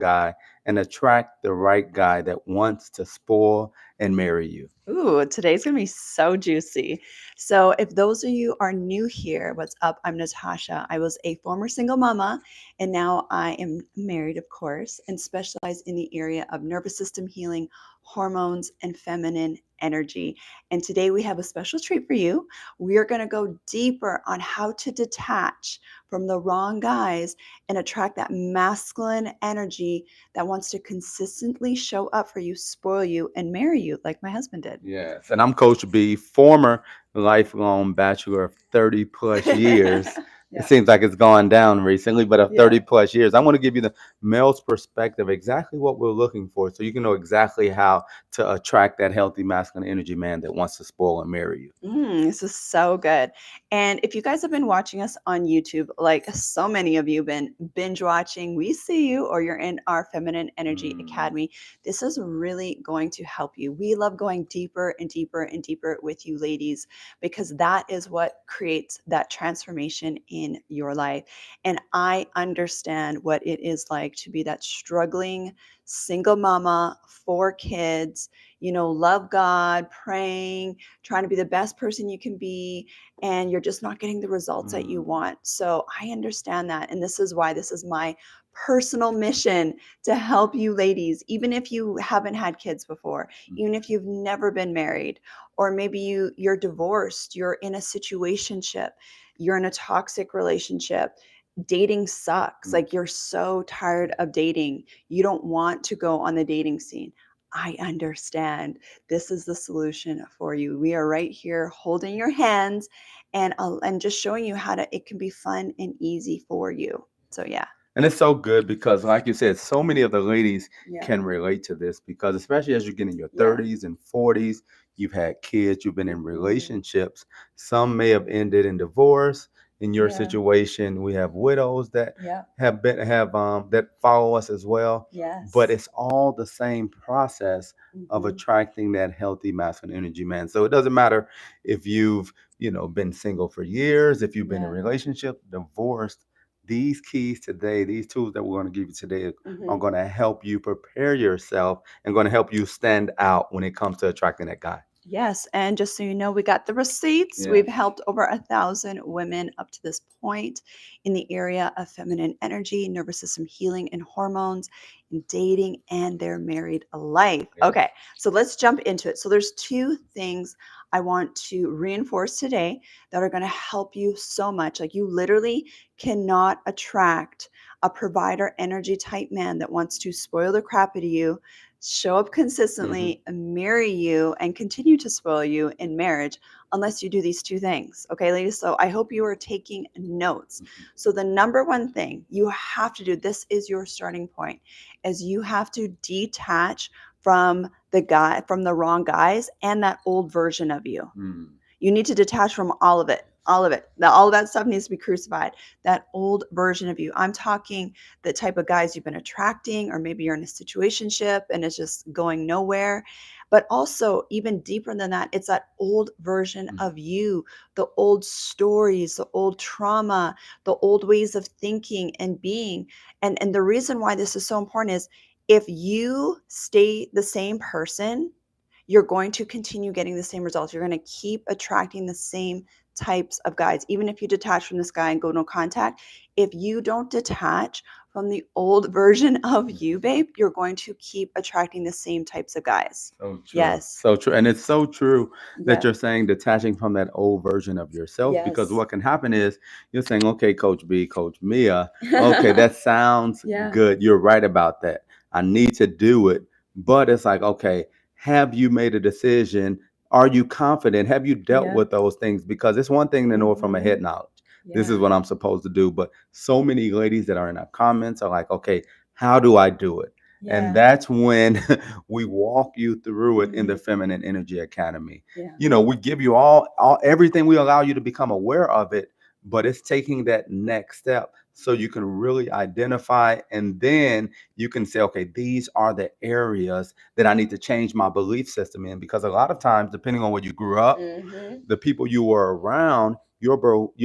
guy and attract the right guy that wants to spoil and marry you? Ooh, today's gonna be so juicy. So, if those of you are new here, what's up? I'm Natasha. I was a former single mama, and now I am married, of course, and specialize in the area of nervous system healing, hormones, and feminine energy. And today we have a special treat for you. We are going to go deeper on how to detach from the wrong guys and attract that masculine energy that wants to consistently show up for you, spoil you, and marry you like my husband did. Yes, and I'm Coach B, former lifelong bachelor of 30 plus years. It Yeah. seems like it's gone down recently, but of Yeah. 30 plus years, I want to give you the male's perspective, exactly what we're looking for, so you can know exactly how to attract that healthy masculine energy man that wants to spoil and marry you. This is so good. And if you guys have been watching us on YouTube, like so many of you been binge watching, we see you, or you're in our Feminine Energy Mm. Academy. This is really going to help you. We love going deeper and deeper and deeper with you ladies because that is what creates that transformation in your life. And I understand what it is like to be that struggling single mama, 4 kids, love God, praying, trying to be the best person you can be, and you're just not getting the results that you Mm. want. So I understand that. And this is why this is my personal mission to help you ladies, even if you haven't had kids before, even if you've never been married, or maybe you're divorced, you're in a situationship, you're in a toxic relationship. Dating sucks. Mm. Like you're so tired of dating. You don't want to go on the dating scene. I understand. This is the solution for you. We are right here holding your hands and just showing you how to it can be fun and easy for you. So yeah. And it's so good because, like you said, so many of the ladies Yeah. can relate to this because, especially as you get in your Yeah. 30s and 40s, you've had kids, you've been in Mhm. relationships. Some may have ended in divorce. In your Yeah. situation, we have widows that Yeah. have that follow us as well. But Yes. it's all the same process of Mhm. attracting that healthy masculine energy man. So it doesn't matter if you've been single for years, if you've been in a Yeah. relationship, divorced. These keys today, these tools that we're going to give you today are Mhm. going to help you prepare yourself and going to help you stand out when it comes to attracting that guy. Yes, and just so you know, we got the receipts. Yeah. We've helped over 1,000 women up to this point in the area of feminine energy, nervous system healing, and hormones, in dating and their married life. Yes. Okay, so let's jump into it. So there's 2 things I want to reinforce today that are going to help you so much. Like you literally cannot attract a provider energy type man that wants to spoil the crap out of you, show up Hmm. consistently, marry you, and continue to spoil you in marriage unless you do these 2 things. Okay, ladies? So I hope you are taking notes. So, the number one thing you have to do, this is your starting point, is you have to detach from the wrong guys and that old version of you. Mm. You need to detach from all of it. All of it. Now, all of that stuff needs to be crucified. That old version of you. I'm talking the type of guys you've been attracting, or maybe you're in a situationship and it's just going nowhere. But also, even deeper than that, it's that old version Mm. of you, the old stories, the old trauma, the old ways of thinking and being. And the reason why this is so important is if you stay the same person, you're going to continue getting the same results. You're going to keep attracting the same types of guys. Even if you detach from this guy and go no contact, if you don't detach from the old version of you, babe, you're going to keep attracting the same types of guys. So true. Yes. So true. And it's so true that Yeah. you're saying detaching from that old version of yourself because Yes. what can happen is you're saying, okay, Coach B, Coach Mia, okay, that sounds Yeah. good. You're right about that. I need to do it. But it's like, okay, have you made a decision? Are you confident? Have you dealt Yeah. with those things? Because it's one thing to know it from a Mhm. head knowledge. This is Yeah. what I'm supposed to do. But so many ladies that are in our comments are like, okay, how do I do it? And Yeah. that's when we walk you through it in the Mhm. Feminine Energy Academy. Yeah. We give you all everything, we allow you to become aware of it, but it's taking that next step so you can really identify, and then you can say, okay, these are the areas that I need to change my belief system in, because a lot of times, depending on where you grew up, Mhm. the people you were around, your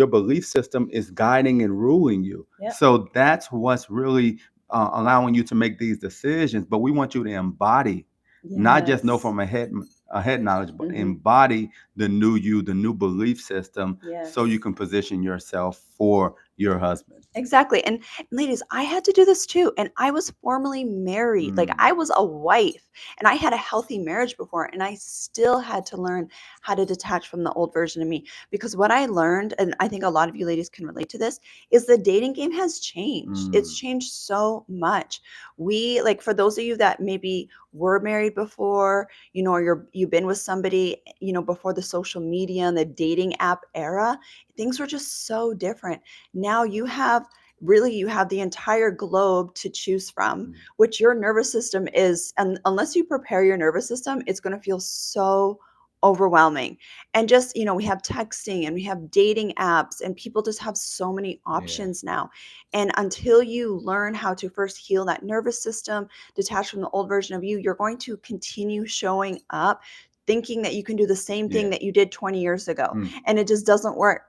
belief system is guiding and ruling you. Yep. So that's what's really allowing you to make these decisions, but we want you to embody, not just know Yes. from a head knowledge, but Hmm. embody the new you, the new belief system, Yes. so you can position yourself for your husband. Exactly. And ladies, I had to do this too. And I was formerly married. Like Mm, I was a wife and I had a healthy marriage before. And I still had to learn how to detach from the old version of me. Because what I learned, and I think a lot of you ladies can relate to this, is the dating game has changed. It's mm, changed so much. We, like, for those of you that maybe were married before, or you've been with somebody, before the social media and the dating app era, things were just so different. Now you have the entire globe to choose from, mm. which your nervous system is, and unless you prepare your nervous system, it's going to feel so overwhelming. And just, we have texting and we have dating apps, and people just have so many Yeah, options now. And until you learn how to first heal that nervous system, detach from the old version of you, you're going to continue showing up thinking that you can do the same thing yeah. that you did 20 years ago, Mm. and it just doesn't work.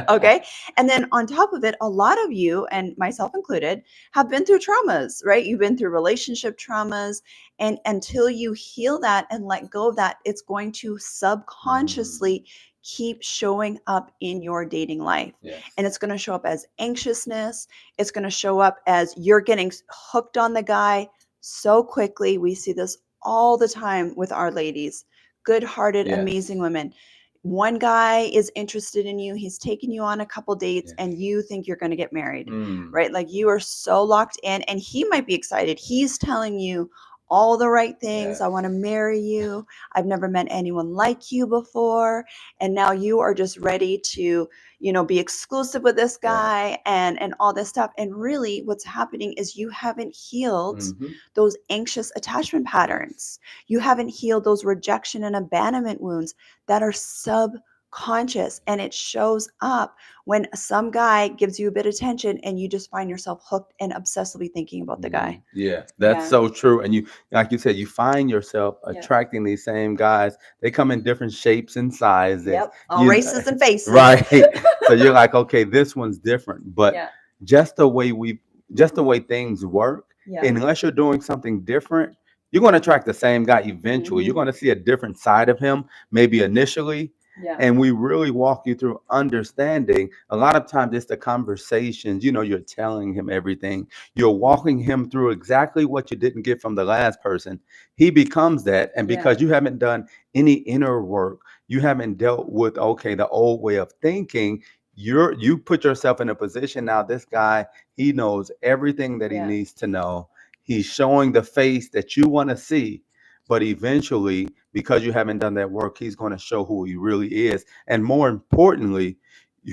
Okay. And then on top of it, a lot of you, and myself included, have been through traumas, right? You've been through relationship traumas. And until you heal that and let go of that, it's going to Mm, subconsciously keep showing up in your dating life. yes. And it's going to show up as anxiousness. It's going to show up as you're getting hooked on the guy so quickly. We see this all the time with our ladies, good hearted, Yes. amazing women. One guy is interested in you, he's taking you on a couple dates, Yes. and you think you're going to get married, Mm, right? Like you are so locked in, and he might be excited. He's telling you all the right things. I yes. want to marry you. I've never met anyone like you before. And now you are just ready to, be exclusive with this Yes. guy and all this stuff. And really what's happening is you haven't healed Hmm. those anxious attachment Yes. patterns. You haven't healed those rejection and abandonment wounds that are subconscious, and it shows up when some guy gives you a bit of attention and you just find yourself hooked and obsessively thinking about the Hmm. guy. Yeah, that's Yeah. so true. And you, like you said, you find yourself Yeah. attracting these same guys. They come in different shapes and sizes. Yep. All You races and faces. right. So you're like, okay, this one's different. But Yeah. just the way just the way things work, Yeah. unless you're doing something different, you're going to attract the same guy eventually. You're Hmm. going to see a different side of him, maybe initially. Yeah. And we really walk you through understanding. A lot of times it's the conversations, you're telling him everything. You're walking him through exactly what you didn't get from the last person. He becomes that. And Yeah. because you haven't done any inner work, you haven't dealt with, okay, the old way of thinking, you put yourself in a position now. This guy, he knows everything that he Yeah. needs to know. He's showing the face that you want to see. But eventually, because you haven't done that work, he's going to show who he really is. And more importantly,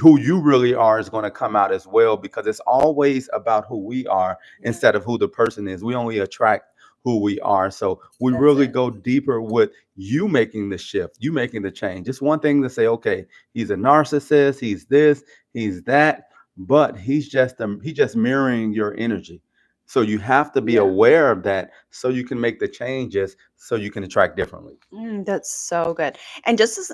who you really are is going to come out as well, because it's always about who we are Yeah. instead of who the person is. We only attract who we are. So we That's really it. go deeper with you making the shift, you making the change. It's one thing to say, okay, he's a narcissist, he's this, he's that, but he's just mirroring your energy. So you have to be Yeah. aware of that so you can make the changes so you can attract differently. That's so good. And just as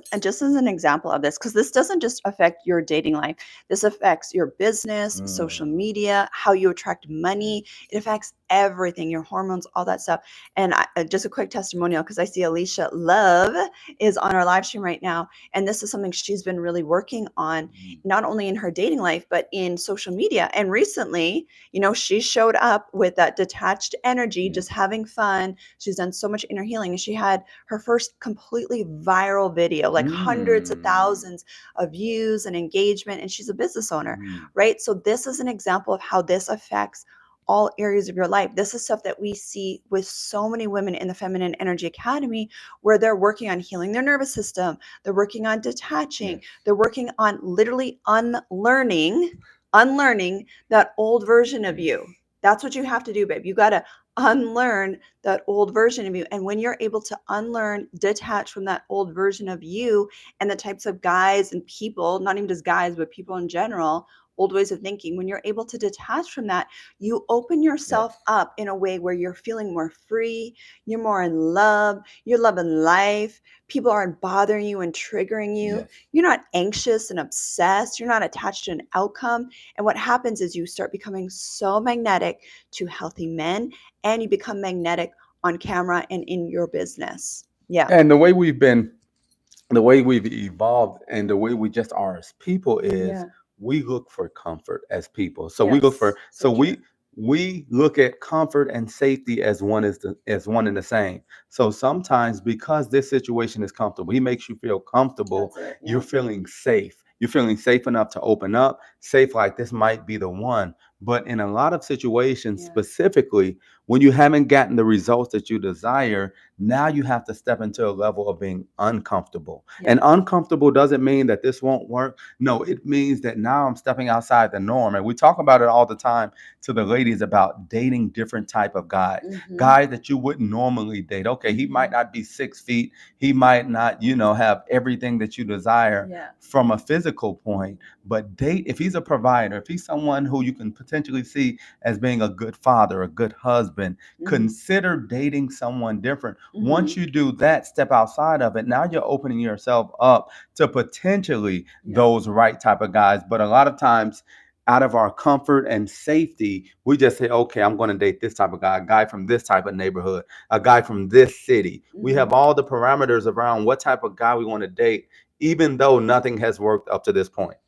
an example of this, because this doesn't just affect your dating life, this affects your business, social Mm, media, how you attract money. It affects everything, your hormones, all that stuff. And just a quick testimonial, because I see Alicia Love is on our live stream right now, and this is something she's been really working on, mm, not only in her dating life but in social media. And recently, she showed up with that detached energy, yeah. just having fun. She's done so much inner healing, and she had her first completely viral video, like hundreds of Mm, thousands of views and engagement, and she's a business owner, mm, right? So this is an example of how this affects all areas of your life. This is stuff that we see with so many women in the Feminine Energy Academy, where they're working on healing their nervous system, they're working on detaching, yes. they're working on literally unlearning that old version of Yes. you. That's what you have to do, babe. You got to unlearn that old version of you. And when you're able to unlearn, detach from that old version of you and the types of guys and people, not even just guys, but people in general, old ways of thinking. When you're able to detach from that, you open yourself Yes. up in a way where you're feeling more free, you're more in love, you're loving life. People aren't bothering you and triggering you. Yes. You're not anxious and obsessed. You're not attached to an outcome. And what happens is you start becoming so magnetic to healthy men, and you become magnetic on camera and in your business. Yeah. And the way we've evolved and the way we just are as people is Yeah. we look for comfort as people. So Yes. So true. we look at comfort and safety as as one and the same. So sometimes because this situation is comfortable, he makes you feel comfortable, That's it. you're Yeah. feeling safe. You're feeling safe enough to open up, safe like this might be the one. But in a lot of situations, Yeah. specifically when you haven't gotten the results that you desire, now you have to step into a level of being uncomfortable. Yeah. And uncomfortable doesn't mean that this won't work. No, it means that now I'm stepping outside the norm. And we talk about it all the time to the ladies about dating different type of guys. Mm-hmm. Guys that you wouldn't normally date. Okay, he might not be 6 feet. He might not, have everything that you desire Yeah. from a physical point. But date, if he's a provider, if he's someone who you can potentially see as being a good father, a good husband, Mm-hmm. consider dating someone different. Mm-hmm. Once you do that, step outside of it. Now you're opening yourself up to potentially Yeah. those right type of guys. But a lot of times, out of our comfort and safety, we just say, okay, I'm going to date this type of guy, a guy from this type of neighborhood, a guy from this city. We Mm-hmm. have all the parameters around what type of guy we want to date, even though nothing has worked up to this point.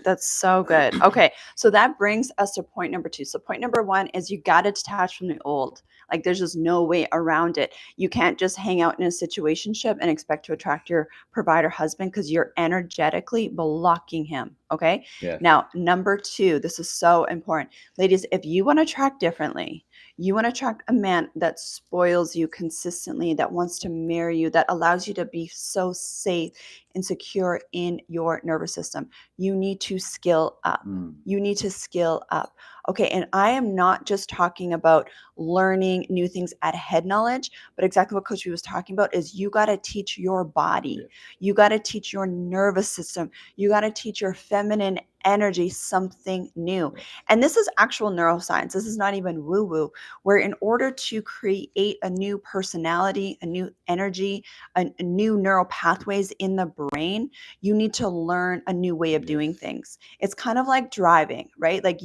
That's so good. Okay, so that brings us to point number two. So point number one is you got to detach from the old. Like there's just no way around it. You can't just hang out in a situationship and expect to attract your provider husband because you're energetically blocking him. Okay. Yes. Now, number two, this is so important. Ladies, if you want to attract differently, you want to attract a man that spoils you consistently, that wants to marry you, that allows you to be so safe and secure in your nervous system. You need to skill up. Mm. You need to skill up. Okay. And I am not just talking about learning new things at head knowledge, but exactly what Coach B was talking about is you got to teach your body. Yes. You got to teach your nervous system. You got to teach your feminine energy something new. Yes. And this is actual neuroscience. This is not even woo woo, where in order to create a new personality, a new energy, a new neural pathways in the brain, you need to learn a new way of doing Yes. things. It's kind of like driving, right? Like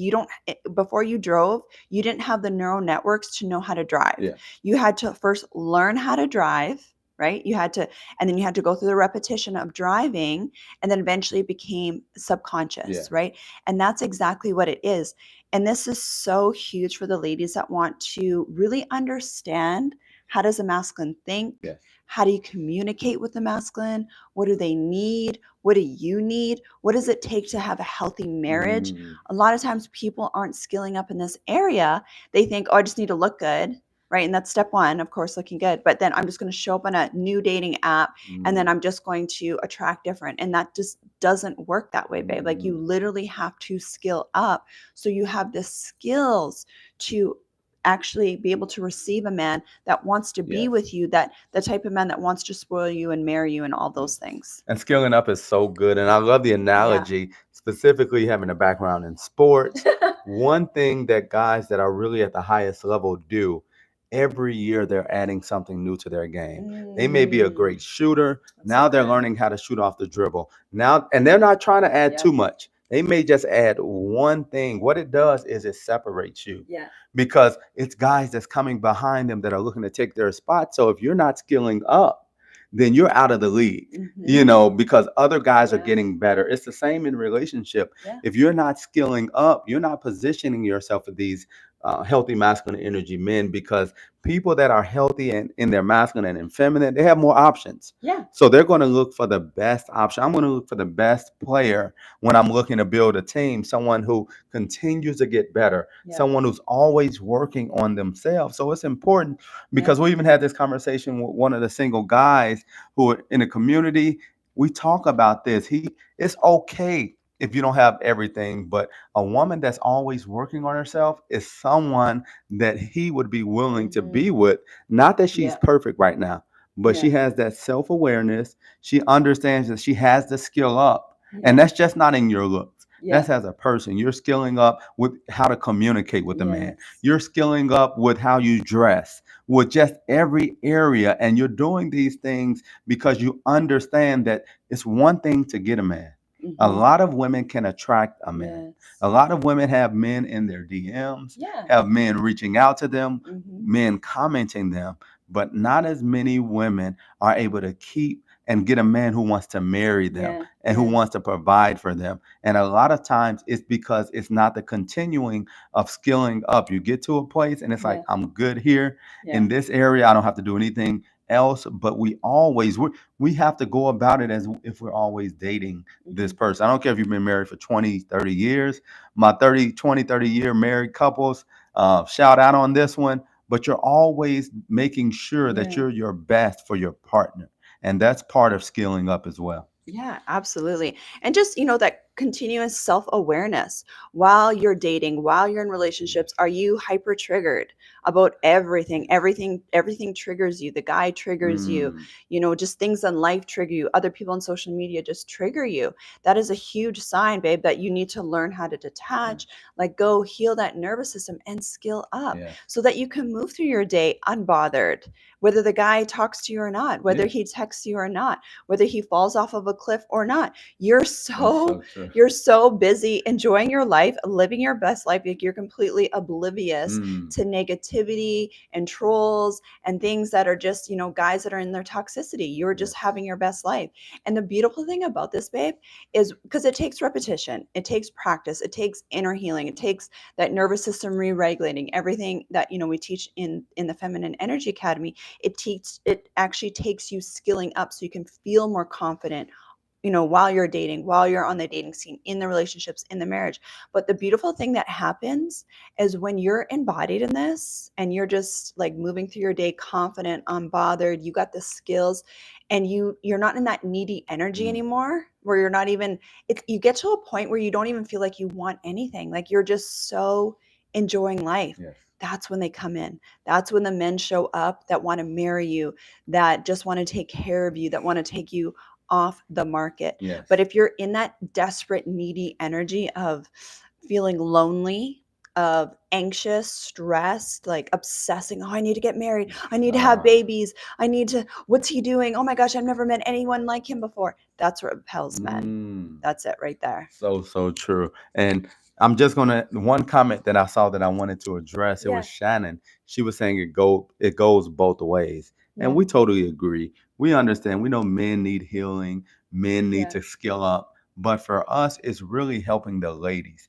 before you drove, you didn't have the neural networks to know how to drive. Yeah. You had to first learn how to drive, right? And then you had to go through the repetition of driving, and then eventually it became subconscious, Yeah. right? And that's exactly what it is. And this is so huge for the ladies that want to really understand, how does a masculine think? Yes. How do you communicate with the masculine? What do they need? What do you need? What does it take to have a healthy marriage? Mm. A lot of times people aren't skilling up in this area. They think, oh, I just need to look good, right? And that's step one, of course, looking good. But then I'm just going to show up on a new dating app, and then Mm. I'm just going to attract different. And that just doesn't work that way, babe. Like you Mm. literally have to skill up so you have the skills to actually be able to receive a man that wants to be Yes. with you, that the type of man that wants to spoil you and marry you and all those things. And skilling up is so good. And I love the Yeah. analogy, specifically having a background in sports. One thing that guys that are really at the highest level do every year, they're adding something new to their game. They may be a great shooter. That's Now so they're good. learning how to shoot off the dribble. Now, and they're not trying to add Yep. too much. They may just add one thing. What it does is it separates you Yeah. because it's guys that's coming behind them that are looking to take their spot. So if you're not skilling up, then you're out of the league, because other guys are Yeah. getting better. It's the same in relationship. Yeah. If you're not skilling up, you're not positioning yourself for these healthy masculine energy men, because people that are healthy and in their masculine and feminine, they have more options. Yeah. So they're going to look for the best option. I'm going to look for the best player when I'm looking to build a team, someone who continues to get better, Yeah. someone who's always working on themselves. So it's important because Yeah. we even had this conversation with one of the single guys who are in the community. We talk about this. It's okay if you don't have everything, but a woman that's always working on herself is someone that he would be willing to be with. Not that she's Yeah. perfect right now, but she Yeah. has that self-awareness. She understands that she has the skill up. And Yeah. that's just not in your looks. Yeah. That's as a person. You're skilling up with how to communicate with a man. Yes. You're skilling up with how you dress, with just every area. And you're doing these things because you understand that it's one thing to get a man. A Mm-hmm. lot of women can attract a man. Yes. A lot of women have men in their DMs, Yeah. have men reaching out to them, Mm-hmm. men commenting them, but not as many women are able to keep and get a man who wants to marry them Yeah. and who Yeah. wants to provide for them. And a lot of times it's because it's not the continuing of skilling up. You get to a place and it's like, Yeah. I'm good here Yeah. in this area. I don't have to do anything else. But we have to go about it as if we're always dating Mm-hmm. this person. I don't care if you've been married for 20, 30 years. My 30, 20, 30-year married couples, shout out on this one. But you're always making sure that Yeah. you're your best for your partner. And that's part of skilling up as well. Yeah, absolutely. And just, that continuous self-awareness while you're dating, while you're in relationships, are you hyper triggered about everything? Everything triggers you. The guy triggers you, Mm, just things in life trigger you. Other people on social media just trigger you. That is a huge sign, babe, that you need to learn how to detach, yes, like go heal that nervous system and skill up yes, so that you can move through your day unbothered, whether the guy talks to you or not, whether yes. he texts you or not, whether he falls off of a cliff or not. You're That's so so true. you're so busy enjoying your life, living your best life, like you're completely oblivious Mm, to negativity and trolls and things that are just, guys that are in their toxicity. You're just yes, having your best life. And the beautiful thing about this, babe, is because it takes repetition, it takes practice, it takes inner healing, it takes that nervous system re-regulating, everything that we teach in the Feminine Energy Academy. It actually takes you skilling up so you can feel more confident, while you're dating, while you're on the dating scene, in the relationships, in the marriage. But the beautiful thing that happens is when you're embodied in this and you're just like moving through your day confident, unbothered, you got the skills, and you're not in that needy energy mm, anymore, where you're not even you get to a point where you don't even feel like you want anything. Like you're just so enjoying life. yes, That's when they come in. That's when the men show up that want to marry you, that just want to take care of you, that want to take you off the market. But yes. if you're in that desperate, needy energy of feeling lonely, of anxious, stressed, like obsessing, oh, I need to get married. I need to have Ah, babies. What's he doing? Oh my gosh, I've never met anyone like him before. That's what repels men. mm. That's it right there. So, so true. And I'm just gonna one comment that I saw that I wanted to address. It was Yeah. Shannon. She was saying it goes both ways. And Yeah. we totally agree. We understand. We know men need healing, men need Yeah. to skill up. But for us, it's really Hmm. helping the ladies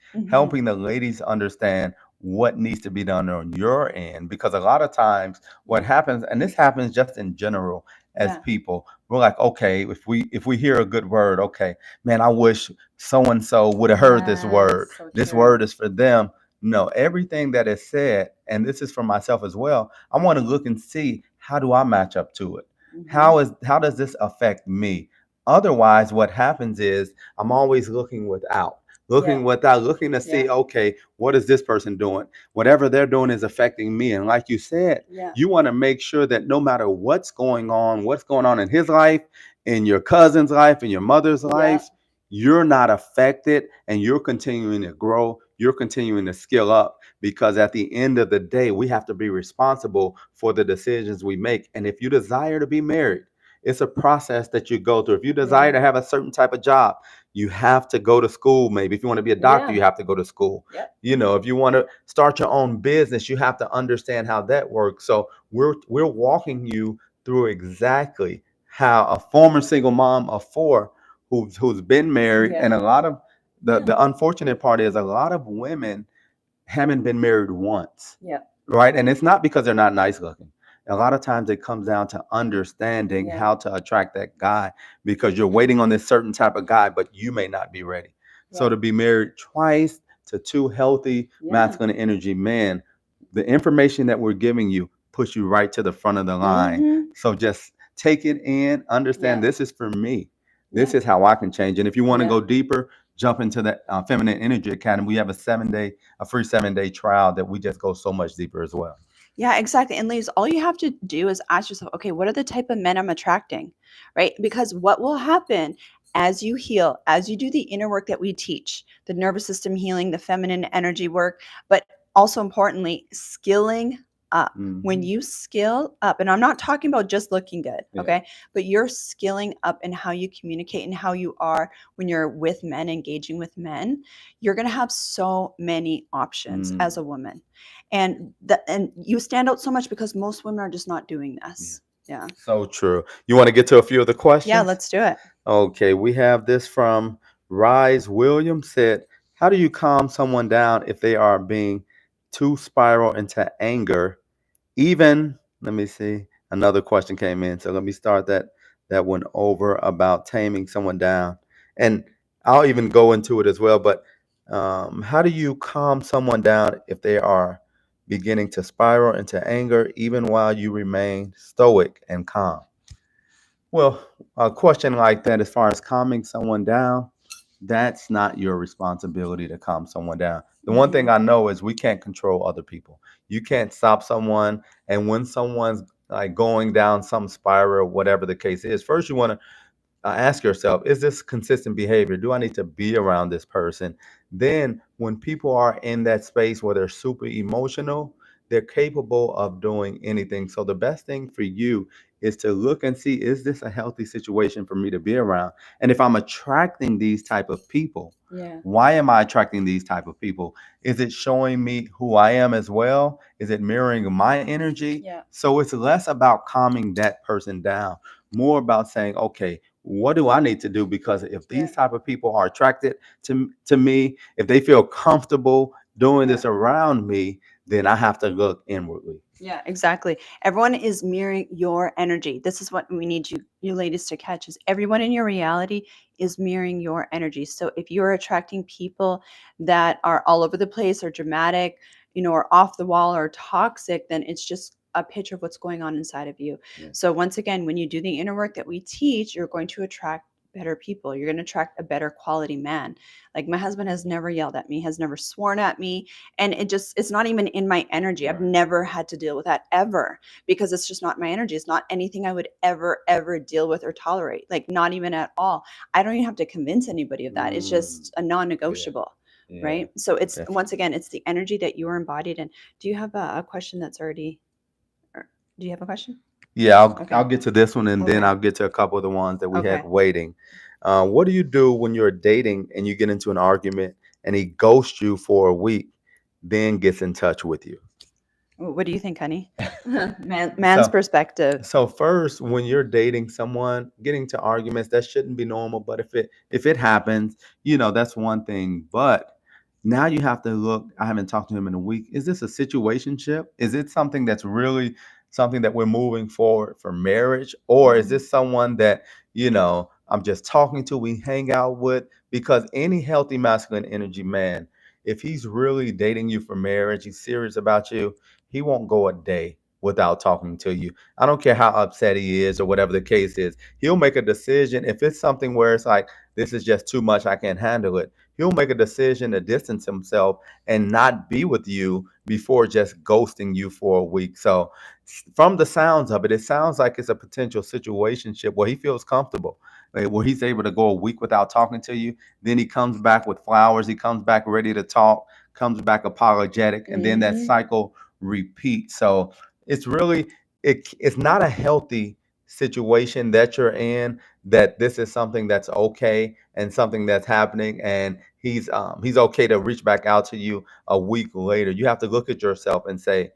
understand what needs to be done on your end. Because a lot of times what Yeah. happens, and this happens just in general as Yeah. people, we're like, okay, if we hear a good word, okay, man, I wish so and so would have heard this word. Yes. So This true. word is for them. No, everything that is said, and this is for myself as well, I want to look and see how do I match up to it? Hmm. How does this affect me? Otherwise, what happens is I'm always Yeah. looking to Yeah. see, okay, what is this person doing? Whatever they're doing is affecting me. And like you said, Yeah. you want to make sure that no matter what's going on in his life, in your cousin's life, in your mother's Yeah. life, you're not affected and you're continuing to grow, you're continuing to skill up because at the end of the day, we have to be responsible for the decisions we make. And if you desire to be married, it's a process that you go through. If you desire Yeah. to have a certain type of job, you have to go to school. Maybe if you want to be a doctor, Yeah. you have to go to school. Yep. If you want to start your own business, you have to understand how that works. So we're walking you through exactly how a former single mom of four who's been married, Yeah. and a lot of Yeah. the unfortunate part is a lot of women haven't been married once, Yep. right? And it's not because they're not nice looking. A lot of times it comes down to understanding Yeah. how to attract that guy because you're waiting on this certain type of guy, but you may not be ready. So Yep. to be married twice to two healthy Yeah. masculine energy men, the information that we're giving you push you right to the front of the line. Hmm. So just take it in, understand Yeah. this is for me. This Yeah. is how I can change. And if you want to Yeah. go deeper, jump into the Feminine Energy Academy. We have a free 7 day trial that we just go so much deeper as well. Yeah, exactly. And ladies, all you have to do is ask yourself, okay, what are the type of men I'm attracting? Right? Because what will happen as you heal, as you do the inner work that we teach, the nervous system healing, the feminine energy work, but also importantly, skilling up. When Hmm. you skill up, and I'm not talking about just looking good, Yeah. okay, but you're skilling up in how you communicate and how you are when you're with men, engaging with men, you're going to have so many options as Mm. a woman. And you stand out so much because most women are just not doing Yeah. this. Yeah. So true. You want to get to a few of the Yeah, questions? let's do it. Okay, we have this from Rise Williams said, how do you calm someone down if they are being too spiral into anger? Even, let me see, another question came in. So let me start that one over about taming someone down. And I'll even go into it as well, but how do you calm someone down if they are beginning to spiral into anger even while you remain stoic and calm? Well, a question like that, as far as calming someone down, that's not your responsibility to calm someone down. The one thing Mhm. I know is we can't control other people. You can't stop someone. And when someone's like going down some spiral, whatever the case is, first you want to ask yourself, is this consistent behavior? Do I need to be around this person? Then, when people are in that space where they're super emotional, they're capable of doing anything. So, the best thing for you is to look and see, is this a healthy situation for me to be around? And if I'm attracting these type of people, Yeah. why am I attracting these type of people? Is it showing me who I am as well? Is it mirroring my energy? Yeah. So it's less about calming that person down, more about saying, okay, what do I need to do? Because if Yeah. these type of people are attracted to me, if they feel comfortable doing Yeah. this around me, then I have to look inwardly. Yeah, exactly. Everyone is mirroring your energy. This is what we need you ladies to catch is everyone in your reality is mirroring your energy. So if you're attracting people that are all over the place or dramatic, or off the wall or toxic, then it's just a picture of what's going on inside of you. Yeah. So once again, when you do the inner work that we teach, you're going to attract better people. You're going to attract a better quality man. Like my husband has never yelled at me, has never sworn at me, and it's not even in my energy. I've Right. never had to deal with that ever because it's just not my energy. It's not anything I would ever deal with or tolerate, like not even at all. I don't even have to convince anybody of that. It's Mm, just a yeah. non-negotiable. Yeah. Right, so it's once Definitely. again, it's the energy that you are embodied in. Do you have a question that's already, or do you have a question? Yeah, I'll Okay. get to this one and then Okay. I'll get to a couple of the ones that we had Okay. waiting. What do you do when you're dating and you get into an argument and he ghosts you for a week, then gets in touch with you? What do you think, honey? Man's So perspective. So first, when you're dating someone, getting to arguments, that shouldn't be normal. But if it happens, that's one thing. But now you have to look. I haven't talked to him in a week. Is this a situationship? Is it something that's really something that we're moving forward for marriage? Or is Mhm. this someone that, I'm just talking to, we hang out with? Because any healthy masculine energy man, if he's really dating you for marriage, he's serious about you, he won't go a day without talking to you. I don't care how upset he is or whatever the case is. He'll make a decision. If it's something where it's like, this is just too much, I can't handle it, he'll make a decision to distance himself and not be with you before just ghosting you for a week. So, from the sounds of it, it sounds like it's a potential situationship where he feels comfortable, like, where he's able to go a week without talking to you. Then he comes back with flowers, he comes back ready to talk, comes back apologetic, and then that Mhm. cycle repeats. So, it's really it's not a healthy situation that you're in, that this is something that's okay and something that's happening, and he's okay to reach back out to you a week later. You have to look at yourself and say,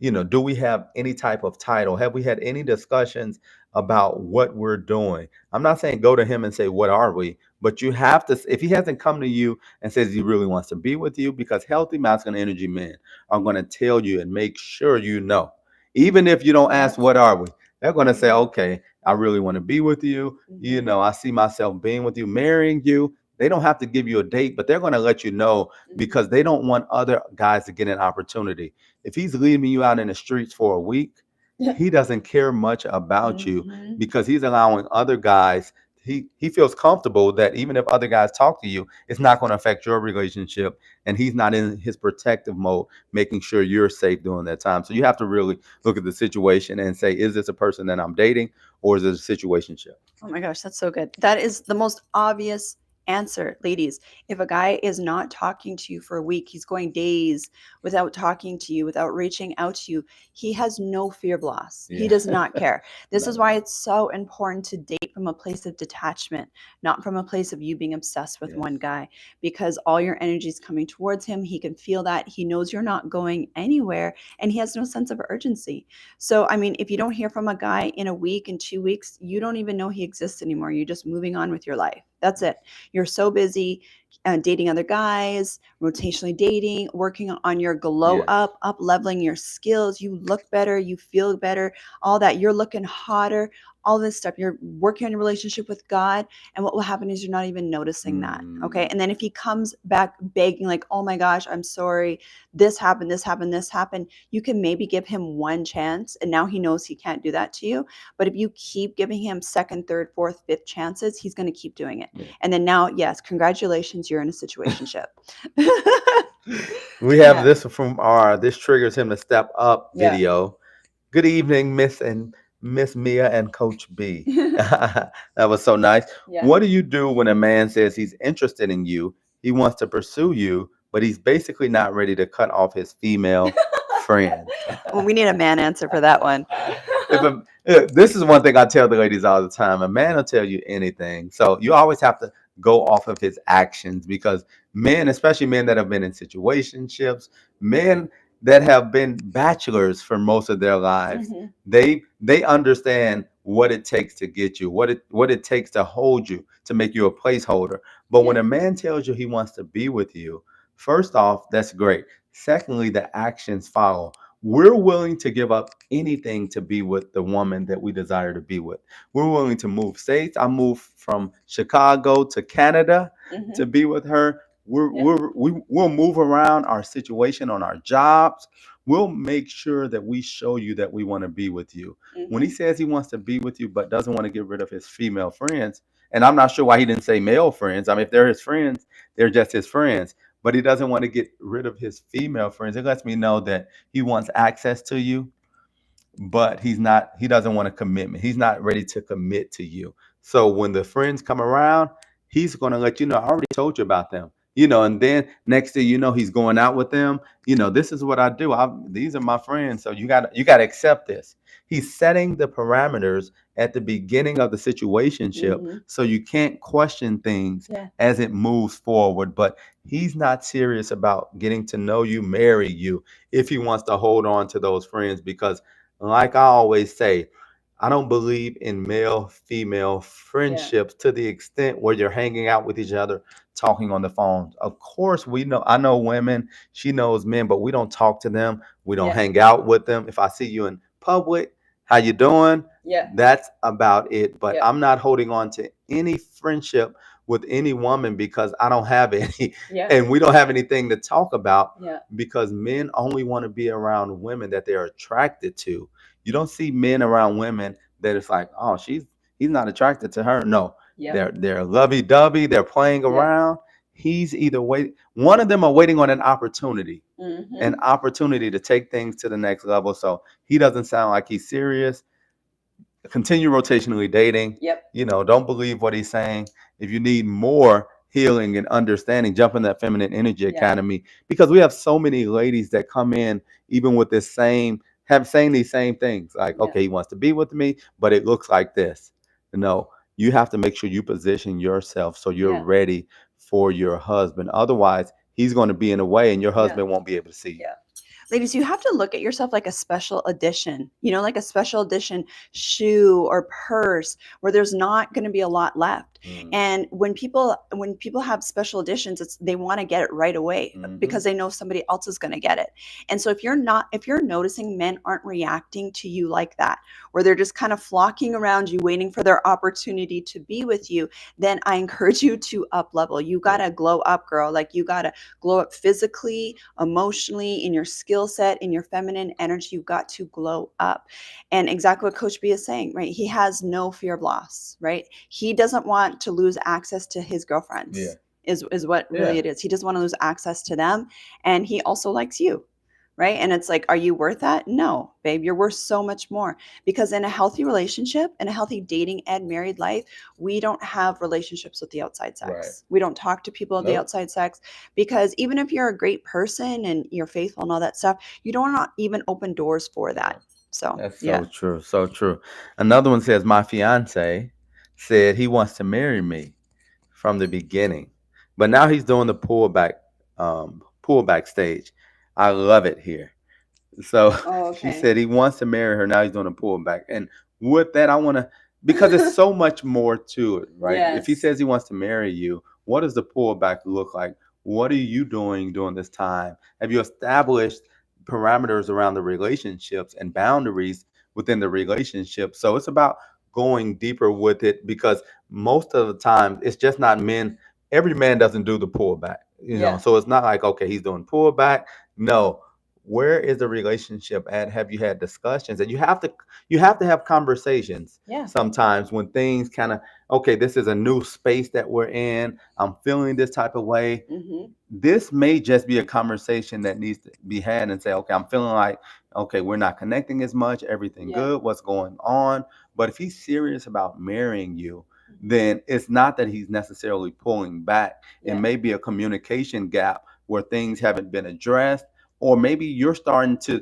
do we have any type of title? Have we had any discussions about what we're doing? I'm not saying go to him and say, what are we? But you have to, if he hasn't come to you and says he really wants to be with you, because healthy masculine energy men are going to tell you and make sure you know. Even if you don't ask, Yep. what are we? They're going to say, Mhm. okay, I really want to be with you. Mhm. I see myself being with you, marrying you. They don't have to give you a date, but they're going to let you know, Mhm. because they don't want other guys to get an opportunity. If he's leaving you out in the streets for a week, he doesn't care much about you, Mhm. because he's allowing other guys he feels comfortable that even if other guys talk to you, it's not going to affect your relationship, and he's not in his protective mode, making sure you're safe during that time. So you have to really look at the situation and say, is this a person that I'm dating, or is it a situationship? Oh my gosh, that's so good. That is the most obvious answer, ladies. If a guy is not talking to you for a week, he's going days without talking to you, without reaching out to you, he has no fear of loss. He Yeah. does not care. This is No. why it's so important to date from a place of detachment, not from a place of you being obsessed with Yes. one guy, because all your energy is coming towards him. He can feel that. He knows you're not going anywhere, and he has no sense of urgency. So, I mean, if you don't hear from a guy in a week, in 2 weeks, you don't even know he exists anymore. You're just moving on with your life. That's it. You're so busy dating other guys, rotationally dating, working on your glow Yes. up leveling your skills. You look better, you feel better, all that. You're looking hotter, all this stuff. You're working on your relationship with God. And what will happen is you're not even noticing that. Okay. Mm, And then if he comes back begging, like, oh my gosh, I'm sorry, this happened, this happened, this happened, you can maybe give him one chance. And now he knows he can't do that to you. But if you keep giving him second, third, fourth, fifth chances, he's going to keep doing it. yeah. And then now, yes, congratulations, you're in a situationship. We have Yeah. this from our "This Triggers Him to Step Up" Yeah. video. Good evening, Miss Mia and Coach B. That was so nice. Yeah. What do you do when a man says he's interested in you? He wants to pursue you, but he's basically not ready to cut off his female friends. Well, we need a man answer for that one. This is one thing I tell the ladies all the time. A man will tell you anything. So you always have to go off of his actions, because men, especially men that have been in situationships, men that have been bachelors for most of their lives, Mhm. they understand what it takes to get you, what it takes to hold you, to make you a placeholder. But when Yeah. a man tells you he wants to be with you, first off, that's great. Secondly, the actions follow. We're willing to give up anything to be with the woman that we desire to be with. We're willing to move states. I moved from Chicago to Canada to Mhm. be with her. Yeah. We'll move around our situation on our jobs. We'll make sure that we show you that we want to be with you. When he Mhm. says he wants to be with you but doesn't want to get rid of his female friends, and I'm not sure why he didn't say male friends. I mean, if they're his friends, they're just his friends. But he doesn't want to get rid of his female friends. It lets me know that he wants access to you, but he doesn't want a commitment. He's not ready to commit to you. So when the friends come around, he's going to let you know, I already told you about them. And then next thing you know, he's going out with them. This is what I do. These are my friends. So you got to accept this. He's setting the parameters at the beginning of the situationship, Mhm. so you can't question things Yeah. as it moves forward. But he's not serious about getting to know you, marry you, if he wants to hold on to those friends, because like I always say, I don't believe in male female Yeah. friendships to the extent where you're hanging out with each other, talking on the phone. Of course, I know women, she knows men, but we don't talk to them. We don't Yeah. hang out with them. If I see you in public, how you doing? Yeah. That's about it. But Yeah. I'm not holding on to any friendship with any woman because I don't have any, Yeah. and we don't have anything to talk about, Yeah. because men only want to be around women that they're attracted to. You don't see men around women that it's like, oh, he's not attracted to her. No, Yeah. they're lovey dovey. They're playing Yeah. around. He's either wait. One of them are waiting on an Mhm. opportunity to take things to the next level. So he doesn't sound like he's serious. Continue rotationally dating. Yep. Don't believe what he's saying. If you need more healing and understanding, jump in that Feminine Energy Yeah. Academy, because we have so many ladies that come in even with this same have saying these same things, like, Yeah. okay, he wants to be with me, but it looks like this. No, you have to make sure you position yourself so you're Yeah. ready for your husband. Otherwise, he's going to be in a way and your Yeah. husband won't be able to see you. Yeah. Ladies, you have to look at yourself like a special edition, like a special edition shoe or purse where there's not going to be a lot left. Mm. And when people have special editions, they want to get it right away Mhm. because they know somebody else is going to get it. And so if you're noticing men aren't reacting to you like that, where they're just kind of flocking around you waiting for their opportunity to be with you, then I encourage you to up level. You got to glow up, girl. Like, you got to glow up physically, emotionally, in your skill skill set, in your feminine energy. You've got to glow up. And exactly what Coach B is saying, right? He has no fear of loss, right? He doesn't want to lose access to his girlfriends. Yeah. Is what really Yeah. it is. He doesn't want to lose access to them, and he also likes you, right? And it's like, are you worth that? No, babe, you're worth so much more. Because in a healthy relationship, in a healthy dating and married life, we don't have relationships with the outside Right. sex. We don't talk to people of the Nope. outside sex, because even if you're a great person and you're faithful and all that stuff, you don't not even open doors for Yeah. that. So That's yeah. so true. So true. Another one says, my fiance said he wants to marry me from the beginning, but now he's doing the pullback stage. I love it here. So Oh, he okay. said he wants to marry her. Now he's doing a pullback. And with that, I want to, because there's so much more to it, right? If he Yes. says he wants to marry you, what does the pullback look like? What are you doing during this time? Have you established parameters around the relationships and boundaries within the relationship? So it's about going deeper with it, because most of the time it's just not men. Every man doesn't do the pullback, Yeah. so it's not like, okay, he's doing pullback. No, where is the relationship at? Have you had discussions? And you have to have conversations Yeah. sometimes when things kind of, okay, this is a new space that we're in, I'm feeling this type of way. Mm-hmm. This may just be a conversation that needs to be had, and say, okay, I'm feeling like, okay, we're not connecting as much, everything Yeah. good, what's going on? But if he's serious about marrying you, Mm-hmm. then it's not that he's necessarily pulling back. It Yeah. may be a communication gap where things haven't been addressed, or maybe you're starting to,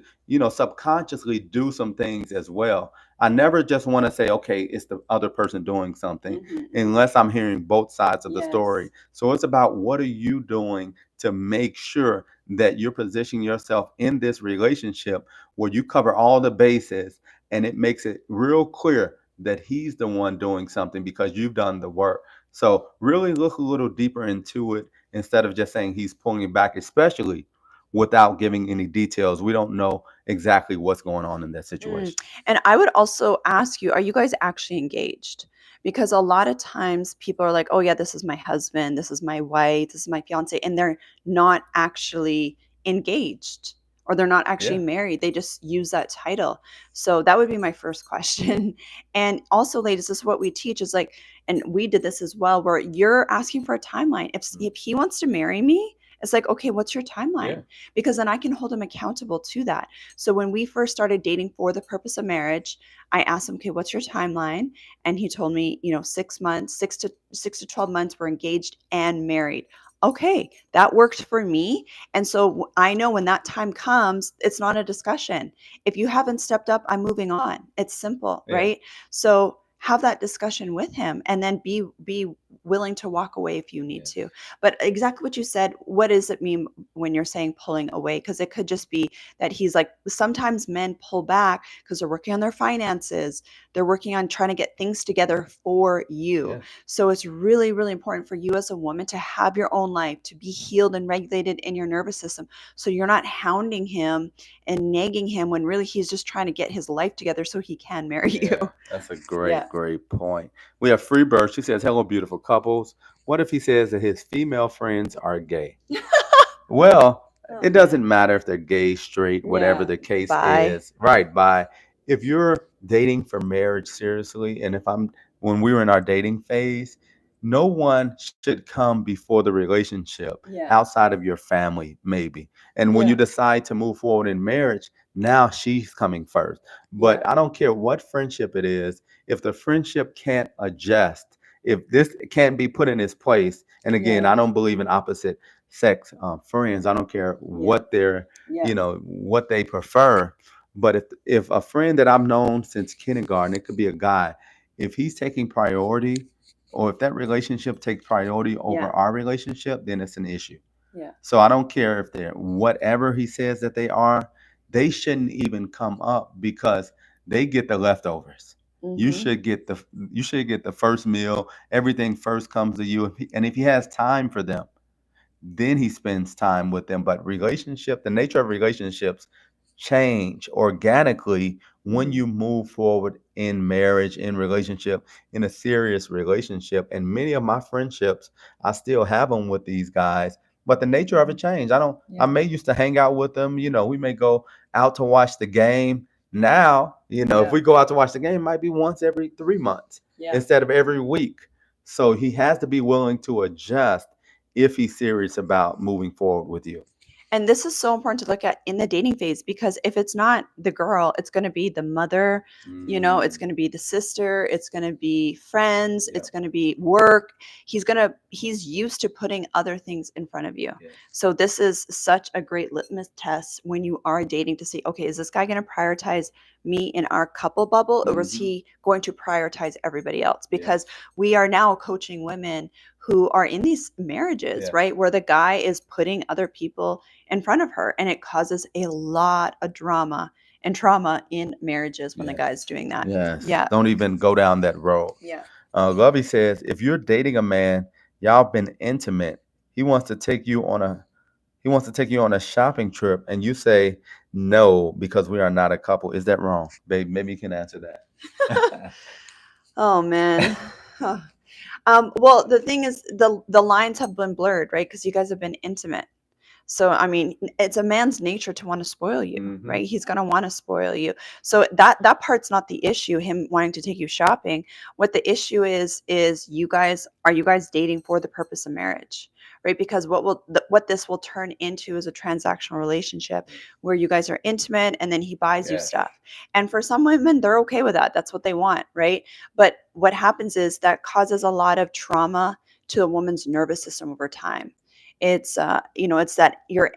subconsciously do some things as well. I never just want to say, okay, it's the other person doing something, Mm-hmm. unless I'm hearing both sides of the Yes. story. So it's about, what are you doing to make sure that you're positioning yourself in this relationship where you cover all the bases, and it makes it real clear that he's the one doing something because you've done the work. So really look a little deeper into it, instead of just saying he's pulling back, especially without giving any details. We don't know exactly what's going on in that Mm. situation. And I would also ask you, are you guys actually engaged? Because a lot of times people are like, oh, yeah, this is my husband, this is my wife, this is my fiance, and they're not actually engaged, or they're not actually Yeah. married. They just use that title. So that would be my first question. And also, ladies, this is what we teach is like, and we did this as well, where you're asking for a timeline. If he wants to marry me, it's like, okay, what's your timeline? Yeah. Because then I can hold him accountable to that. So when we first started dating for the purpose of marriage, I asked him, okay, what's your timeline? And he told me, 6 months, 6 to 12 months, we're engaged and married. Okay, that worked for me. And so I know when that time comes, it's not a discussion. If you haven't stepped up, I'm moving on. It's simple, Yeah. right? So have that discussion with him, and then be willing to walk away if you need Yes. to. But exactly what you said, what does it mean when you're saying pulling away? Because it could just be that he's like, sometimes men pull back because they're working on their finances, they're working on trying to get things together for you. Yes. So it's really, really important for you as a woman to have your own life, to be healed and regulated in your nervous system, so you're not hounding him and nagging him when really he's just trying to get his life together so he can marry you. Yeah, that's a Yeah. great point. We have Freebird. She says, hello, beautiful couples. What if he says that his female friends are gay? Well, Oh, it man. doesn't matter if they're gay, straight, whatever Yeah. the case Bye. is. Right, by if you're dating for marriage seriously, and when we were in our dating phase, no one should come before the relationship Yeah. outside of your family, maybe. And when you Yeah. decide to move forward in marriage, now she's coming first. Yeah. But I don't care what friendship it is, if the friendship can't adjust, if this can't be put in its place, and again, Yeah. I don't believe in opposite sex friends. I don't care Yeah. what they're, Yeah. what they prefer. But if a friend that I've known since kindergarten, it could be a guy, if he's taking priority, or if that relationship takes priority over Yeah. our relationship, then it's an issue. Yeah. So I don't care if they're whatever he says that they are, they shouldn't even come up, because they get the leftovers. You Mm-hmm. should get the you should get the first meal. Everything first comes to you. And if he has time for them, then he spends time with them. But the nature of relationships change organically when Mm-hmm. you move forward in marriage, in relationship, in a serious relationship. And many of my friendships, I still have them with these guys but the nature of it changed. I Yeah. may used to hang out with them, we may go out to watch the game. Now, if Yeah. we go out to watch the game, it might be once every 3 months Yeah. instead of every week. So he has to be willing to adjust if he's serious about moving forward with you. And this is so important to look at in the dating phase, because if it's not the girl, it's going to be the mother, it's Mm, going to be the sister, it's going to be friends, yeah. it's going to be work. He's used to putting other things in front of you. Yes. So this is such a great litmus test when you are dating to see, okay, is this guy going to prioritize me in our couple bubble, or is Hmm. he going to prioritize everybody else? Because Yes. we are now coaching women who are in these marriages, Yes. right, where the guy is putting other people in front of her, and it causes a lot of drama and trauma in marriages when the Yes. guy's doing that. Yes. Yeah. Don't even go down that road. Yeah. Lovey says, if you're dating a man, y'all been intimate, he wants to take you on a he wants to take you on a shopping trip, and you say no because we are not a couple. Is that wrong, babe? Maybe you can answer that. Oh man. Huh. Well, the thing is, the lines have been blurred, right? Because you guys have been intimate. So, I mean, it's a man's nature to want to spoil you, Hmm. right? He's going to want to spoil you. So that part's not the issue, him wanting to take you shopping. What the issue is you guys dating for the purpose of marriage, right? Because what this will turn into is a transactional relationship where you guys are intimate and then he buys you Yes. stuff. And for some women, they're okay with that. That's what they want, right? But what happens is that causes a lot of trauma to a woman's nervous system over time. It's that you're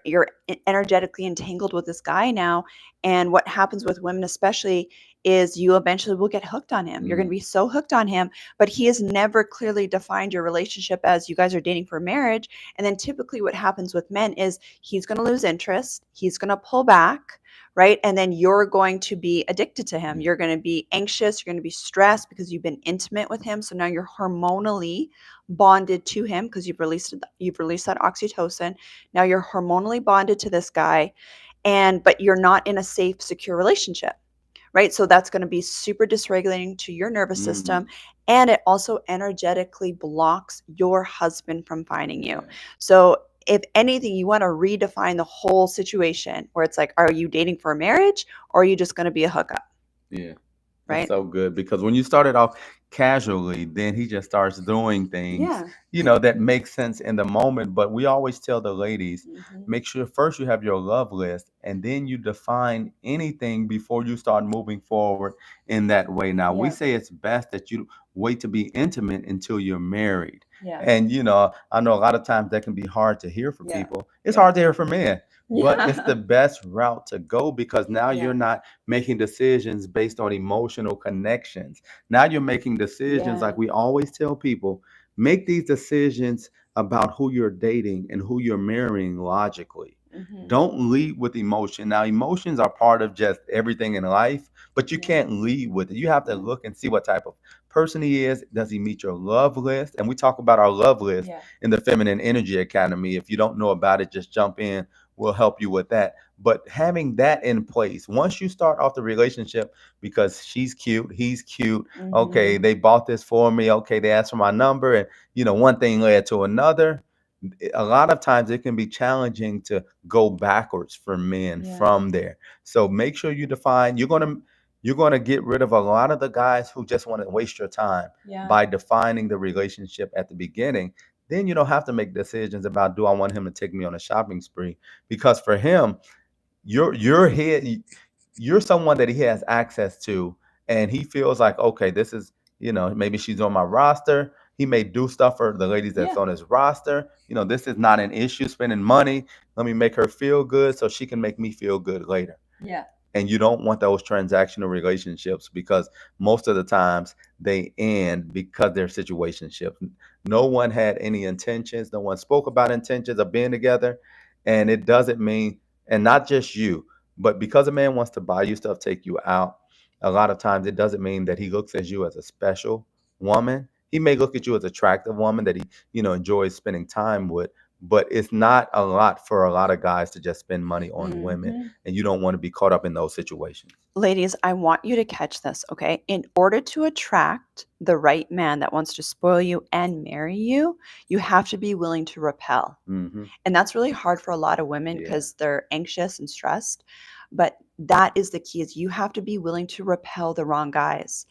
energetically entangled with this guy now, and what happens with women especially is you eventually will get hooked on him. You're going to Mm. be so hooked on him, but he has never clearly defined your relationship as you guys are dating for marriage. And then typically what happens with men is he's going to lose interest, he's going to pull back, right? And then you're going to be addicted to him. Mm. You're going to be anxious, you're going to be stressed because you've been intimate with him. So now you're hormonally bonded to him because you've released that oxytocin. Now you're hormonally bonded to this guy, but you're not in a safe, secure relationship, right? So that's going to be super dysregulating to your nervous system, Hmm. and it also energetically blocks your husband from finding you. Yeah. So if anything, you want to redefine the whole situation where it's like, are you dating for a marriage, or are you just going to be a hookup, Yeah. That's right? so good because when you started off casually, then he just starts doing things, Yeah. that makes sense in the moment. But we always tell the ladies, Hmm. make sure first you have your love list and then you define anything before you start moving forward in that way. Now, we Yeah. say it's best that you wait to be intimate until you're married. Yeah. And, I know a lot of times that can be hard to hear for Yeah. people. It's Yeah. hard to hear for men, but it's Yeah. the best route to go because now Yeah. you're not making decisions based on emotional connections. Now you're making decisions Yeah. like we always tell people, make these decisions about who you're dating and who you're marrying logically. Hmm. Don't lead with emotion. Now, emotions are part of just everything in life, but you Yeah. can't lead with it. You have to Yeah. look and see what type of person he is. Does he meet your love list? And we talk about our love list Yeah. in the Feminine Energy Academy. If you don't know about it, just jump in. We'll help you with that. But having that in place, once you start off the relationship, because she's cute, he's cute, okay, Hmm. they bought this for me, okay, they asked for my number, and one thing led to another. A lot of times it can be challenging to go backwards for men Yeah. from there. So make sure you define, you're going to get rid of a lot of the guys who just want to waste your time Yeah. by defining the relationship at the beginning. Then you don't have to make decisions about, do I want him to take me on a shopping spree? Because for him, you're here, you're someone that he has access to, and he feels like, okay, this is, maybe she's on my roster. He may do stuff for the ladies that's Yeah. on his roster. This is not an issue spending money. Let me make her feel good so she can make me feel good later. Yeah. And you don't want those transactional relationships because most of the times they end because they're situationships. No one had any intentions, no one spoke about intentions of being together, and it doesn't mean, and not just you, but because a man wants to buy you stuff, take you out, a lot of times it doesn't mean that he looks at you as a special woman. He may look at you as an attractive woman that he enjoys spending time with, but it's not a lot for a lot of guys to just spend money on women, Mhm. and you don't want to be caught up in those situations. Ladies, I want you to catch this, okay? In order to attract the right man that wants to spoil you and marry you have to be willing to repel. Hmm. And that's really hard for a lot of women Yeah. because they're anxious and stressed. But that is the key is you have to be willing to repel the wrong guys.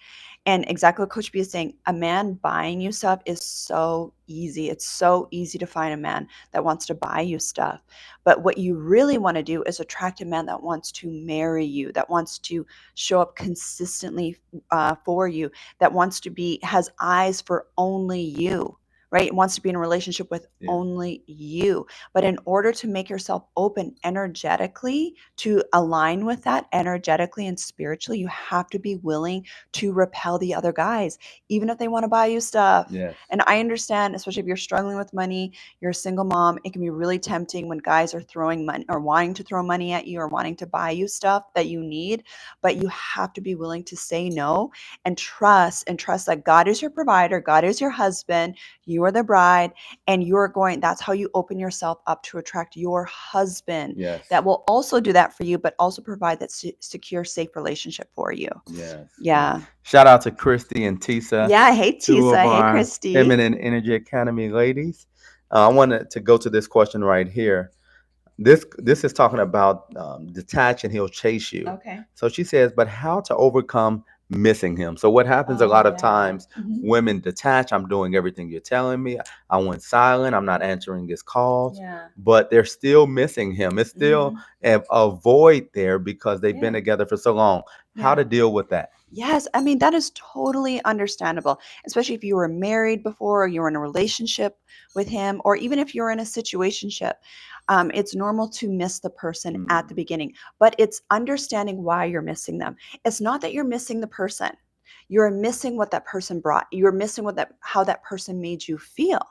And exactly what Coach B is saying, a man buying you stuff is so easy. It's so easy to find a man that wants to buy you stuff. But what you really want to do is attract a man that wants to marry you, that wants to show up consistently for you, that wants to be, has eyes for only you, right? Wants to be in a relationship with Yeah. only you. But in order to make yourself open energetically, to align with that energetically and spiritually, you have to be willing to repel the other guys, even if they want to buy you stuff. Yes. And I understand, especially if you're struggling with money, you're a single mom, it can be really tempting when guys are throwing money or wanting to throw money at you or wanting to buy you stuff that you need. But you have to be willing to say no and trust that God is your provider, God is your husband, you are the bride, and you're going, that's how you open yourself up to attract your husband Yes. that will also do that for you, but also provide that secure, safe relationship for you. Yes. Yeah. Shout out to Christy and Tisa, Yeah. Hey, two of Tisa. Hey, our Christy. Feminine Energy Academy ladies. I wanted to go to this question right here. This is talking about detach and he'll chase you. Okay. So she says, but how to overcome missing him? So what happens a Oh, lot of yeah. times, women detach. I'm doing everything you're telling me. I went silent. I'm not answering his calls, Yeah. but they're still missing him. It's still a void there because they've been Yeah. together for so long. How Yeah. to deal with that? Yes, I mean, that is totally understandable, especially if you were married before or you were in a relationship with him, or even if you're in a situationship. It's normal to miss the person at the Mm, beginning, but it's understanding why you're missing them. It's not that you're missing the person. You're missing what that person brought. You're missing what that how that person made you feel,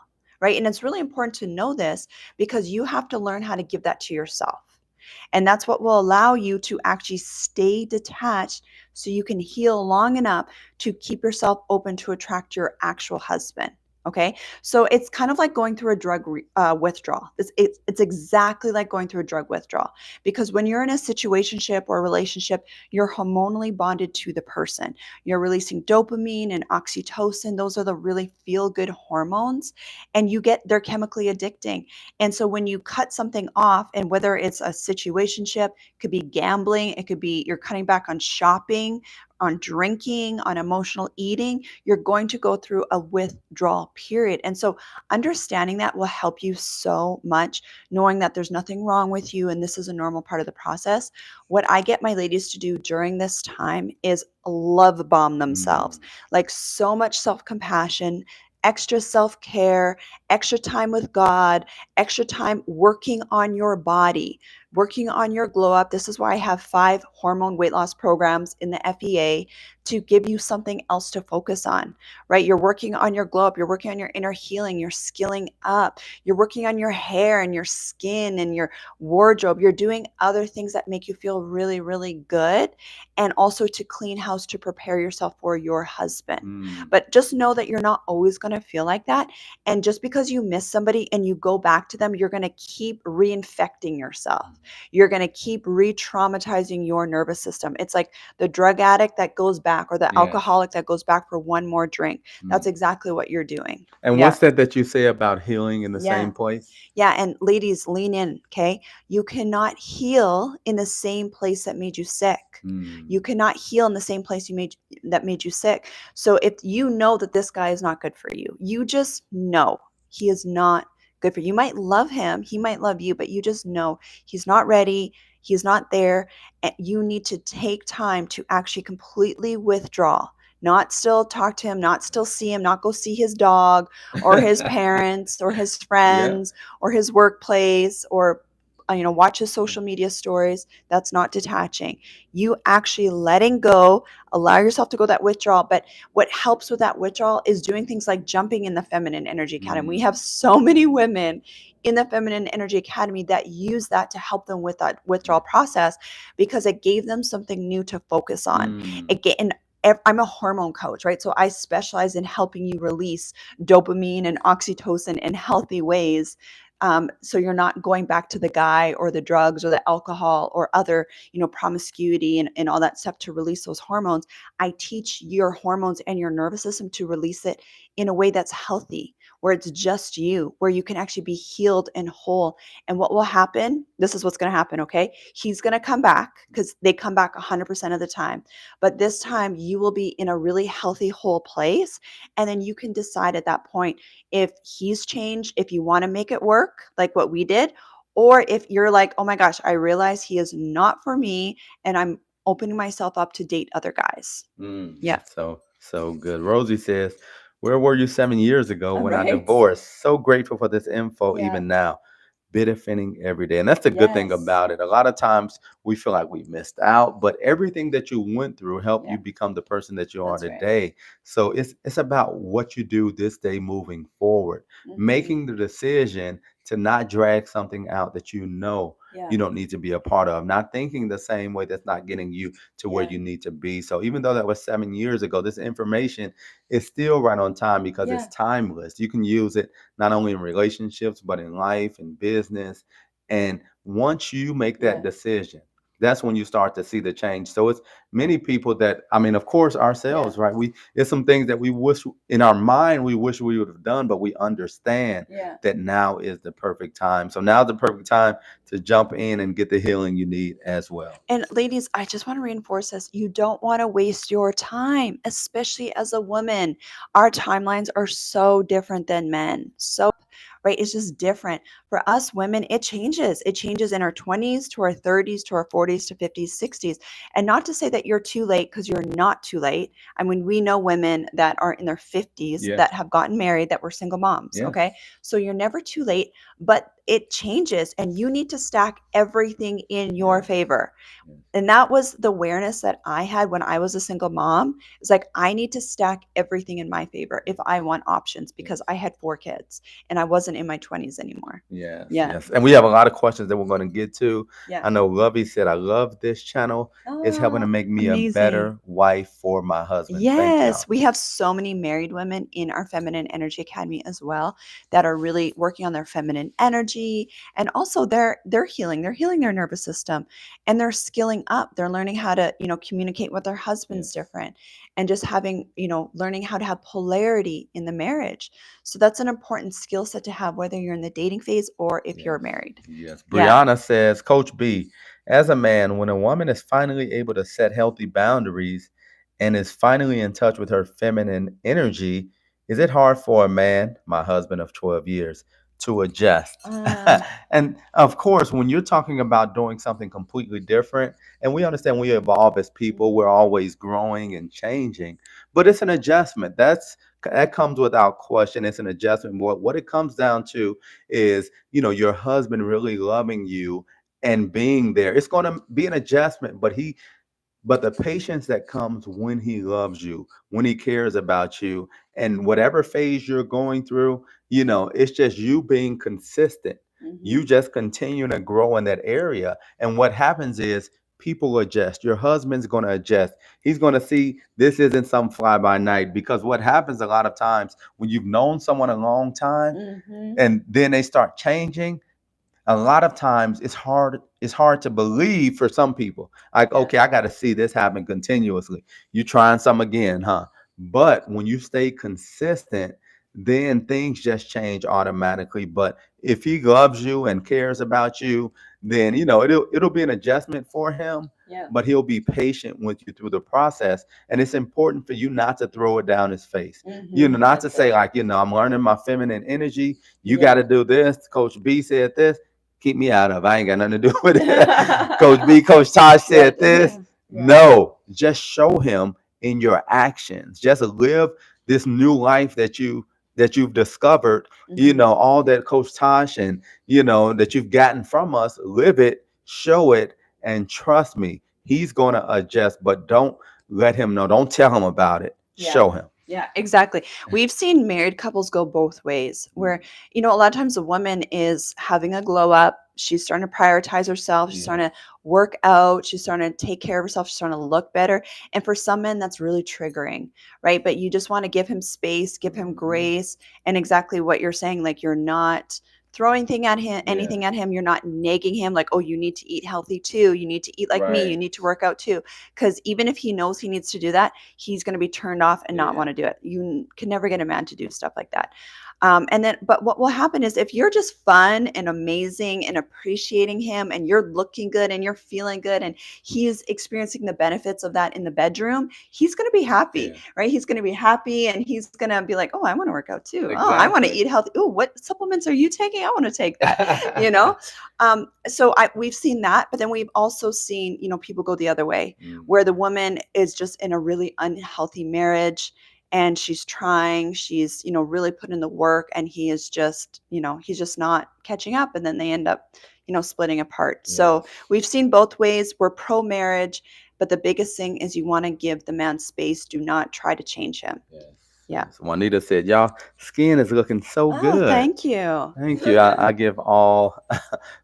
right? And it's really important to know this because you have to learn how to give that to yourself. And that's what will allow you to actually stay detached so you can heal long enough to keep yourself open to attract your actual husband. Okay. So it's kind of like going through a drug withdrawal. It's exactly like going through a drug withdrawal because when you're in a situationship or a relationship, you're hormonally bonded to the person. You're releasing dopamine and oxytocin. Those are the really feel good hormones. And they're chemically addicting. And so when you cut something off, and whether it's a situationship, could be gambling, it could be you're cutting back on shopping, on drinking, on emotional eating, you're going to go through a withdrawal period. And so understanding that will help you so much, knowing that there's nothing wrong with you and this is a normal part of the process. What I get my ladies to do during this time is love bomb themselves, mm, like so much self compassion, extra self care, extra time with God, extra time working on your body, working on your glow up. This is why I have 5 hormone weight loss programs in the FEA to give you something else to focus on, right? You're working on your glow up, you're working on your inner healing, you're skilling up, you're working on your hair and your skin and your wardrobe. You're doing other things that make you feel really, really good, and also to clean house to prepare yourself for your husband. mm. But just know that you're not always going to feel like that. And just because you miss somebody and you go back to them, you're going to keep reinfecting yourself. You're going to keep re traumatizing your nervous system. It's like the drug addict that goes back or the Yes. alcoholic that goes back for one more drink. That's Mm. exactly what you're doing. And Yeah. what's that you say about healing in the Yeah. same place? Yeah. And ladies, lean in. Okay. You cannot heal in the same place that made you sick. Mm, You cannot heal in the same place that made you sick. So if you know that this guy is not good for you, you just know he is not good for you. You might love him, he might love you, but you just know he's not ready, he's not there, and you need to take time to actually completely withdraw. Not still talk to him, not still see him, not go see his dog or his parents or his yeah. friends or his workplace or watch his social media stories. That's not detaching. You actually letting go, allow yourself to go that withdrawal. But what helps with that withdrawal is doing things like jumping in the Feminine Energy Academy. We have Mm, so many women in the Feminine Energy Academy that use that to help them with that withdrawal process because it gave them something new to focus on. mm, And I'm a hormone coach, right? So I specialize in helping you release dopamine and oxytocin in healthy ways, So you're not going back to the guy or the drugs or the alcohol or other, promiscuity and all that stuff to release those hormones. I teach your hormones and your nervous system to release it in a way that's healthy, where it's just you, where you can actually be healed and whole. And what will happen, this is what's going to happen, okay? He's going to come back, because they come back 100% of the time. But this time you will be in a really healthy, whole place. And then you can decide at that point if he's changed, if you want to make it work like what we did, or if you're like, oh my gosh, I realize he is not for me and I'm opening myself up to date other guys. Yeah. That's so good. Rosie says, "Where were you 7 years ago All when I right. divorced? So grateful for this info Yeah. even now. Benefiting every day." And that's the good thing Yes. about it. A lot of times we feel like we missed out, but everything that you went through helped Yeah. you become the person that you are That's right. today. So it's about what you do this day moving forward, Mm-hmm. making the decision to not drag something out that you know Yeah. you don't need to be a part of, not thinking the same way that's not getting you to where Yeah. you need to be. So even though that was 7 years ago, this information is still right on time because it's Yeah. timeless. You can use it not only in relationships, but in life and business. And once you make that Yeah. decision, that's when you start to see the change. So it's many people that, I mean, of course, Yeah. ourselves, right? It's some things that we wish in our mind we wish we would have done, but we understand Yeah. that now is the perfect time. So now's the perfect time to jump in and get the healing you need as well. And ladies, I just want to reinforce this. You don't want to waste your time, especially as a woman. Our timelines are so different than men. So, right? It's just different. For us women, it changes. It changes in our 20s to our 30s to our 40s to 50s, 60s. And not to say that you're too late, because you're not too late. I mean, we know women that are in their 50s Yes. that have gotten married that were single moms. Yes. Okay. So you're never too late, but it changes and you need to stack everything in your Yes. favor. Yes. And that was the awareness that I had when I was a single mom. It's like, I need to stack everything in my favor if I want options, because Yes. I had 4 kids and I wasn't in my 20s anymore. Yes, Yeah. yes. And we have a lot of questions that we're going to get to. Yeah. I know Lovey said, I love this channel. It's helping to Oh, make me a amazing. better wife for my husband. Thank Yes, y'all. we have so many married women in our Feminine Energy Academy as well that are really working on their feminine energy, and also they're healing. They're healing their nervous system and they're skilling up. They're learning how to, communicate with their husbands Yes. different, and just having, learning how to have polarity in the marriage. So that's an important skill set to have, whether you're in the dating phase or if you're Yes. married. Yes. Yeah. Brianna says, Coach B, as a man, when a woman is finally able to set healthy boundaries and is finally in touch with her feminine energy, is it hard for a man, my husband of 12 years, to adjust? Um, And of course, when you're talking about doing something completely different, and we understand we evolve as people, we're always growing and changing, but it's an adjustment. That comes without question. It's an adjustment. What it comes down to is, your husband really loving you and being there. It's going to be an adjustment, but the patience that comes when he loves you, when he cares about you, and whatever phase you're going through, it's just you being consistent. mhm. You just continue to grow in that area. And what happens is people adjust. Your husband's going to adjust. He's going to see this isn't some fly by night, because what happens a lot of times when you've known someone a long time Mhm. and then they start changing, a lot of times it's hard to believe for some people, like, Yeah. okay, I got to see this happen continuously. You trying some again, huh? But when you stay consistent, then things just change automatically. But if he loves you and cares about you, then it'll be an adjustment for him, Yeah. but he'll be patient with you through the process. And it's important for you not to throw it down his face, Mhm. not to That's say, right. like, I'm learning my feminine energy, you got Yeah. to do this, Coach B said this, keep me out of. I ain't got nothing to do with it. Coach B, Coach Tosh Yep. said this. Yeah. No, just show him in your actions. Just live this new life that you've discovered. Mhm. All that Coach Tosh and that you've gotten from us. Live it, show it, and trust me, he's gonna adjust. But don't let him know. Don't tell him about it. Yeah. Show him. Yeah, exactly. We've seen married couples go both ways, where, a lot of times the woman is having a glow up. She's starting to prioritize herself. She's Yes. starting to work out. She's starting to take care of herself. She's starting to look better. And for some men, that's really triggering, right? But you just want to give him space, give him Mhm. grace, and exactly what you're saying. Like, you're not throwing thing at him, Yeah. anything at him. You're not nagging him like, oh, you need to eat healthy too. You need to eat like me. You Right. need to work out too. Because even if he knows he needs to do that, he's going to be turned off and not Yeah. want to do it. You can never get a man to do stuff like that. And then, but what will happen is if you're just fun and amazing and appreciating him and you're looking good and you're feeling good and he's experiencing the benefits of that in the bedroom, he's going to be happy, Yeah. right? He's going to be happy and he's going to be like, oh, I want to work out too. Oh, I want to Exactly. eat healthy. Oh, what supplements are you taking? I want to take that, you know? So we've seen that, but then we've also seen, people go the other way Mm. where the woman is just in a really unhealthy marriage and she's really putting in the work and he is just, he's just not catching up and then they end up, splitting apart. So Yes. we've seen both ways. We're pro marriage, but the biggest thing is you want to give the man space. Do not try to change him. Yes. Yeah. Yes. Juanita said, y'all skin is looking so Oh, good. thank you. Thank you. I give all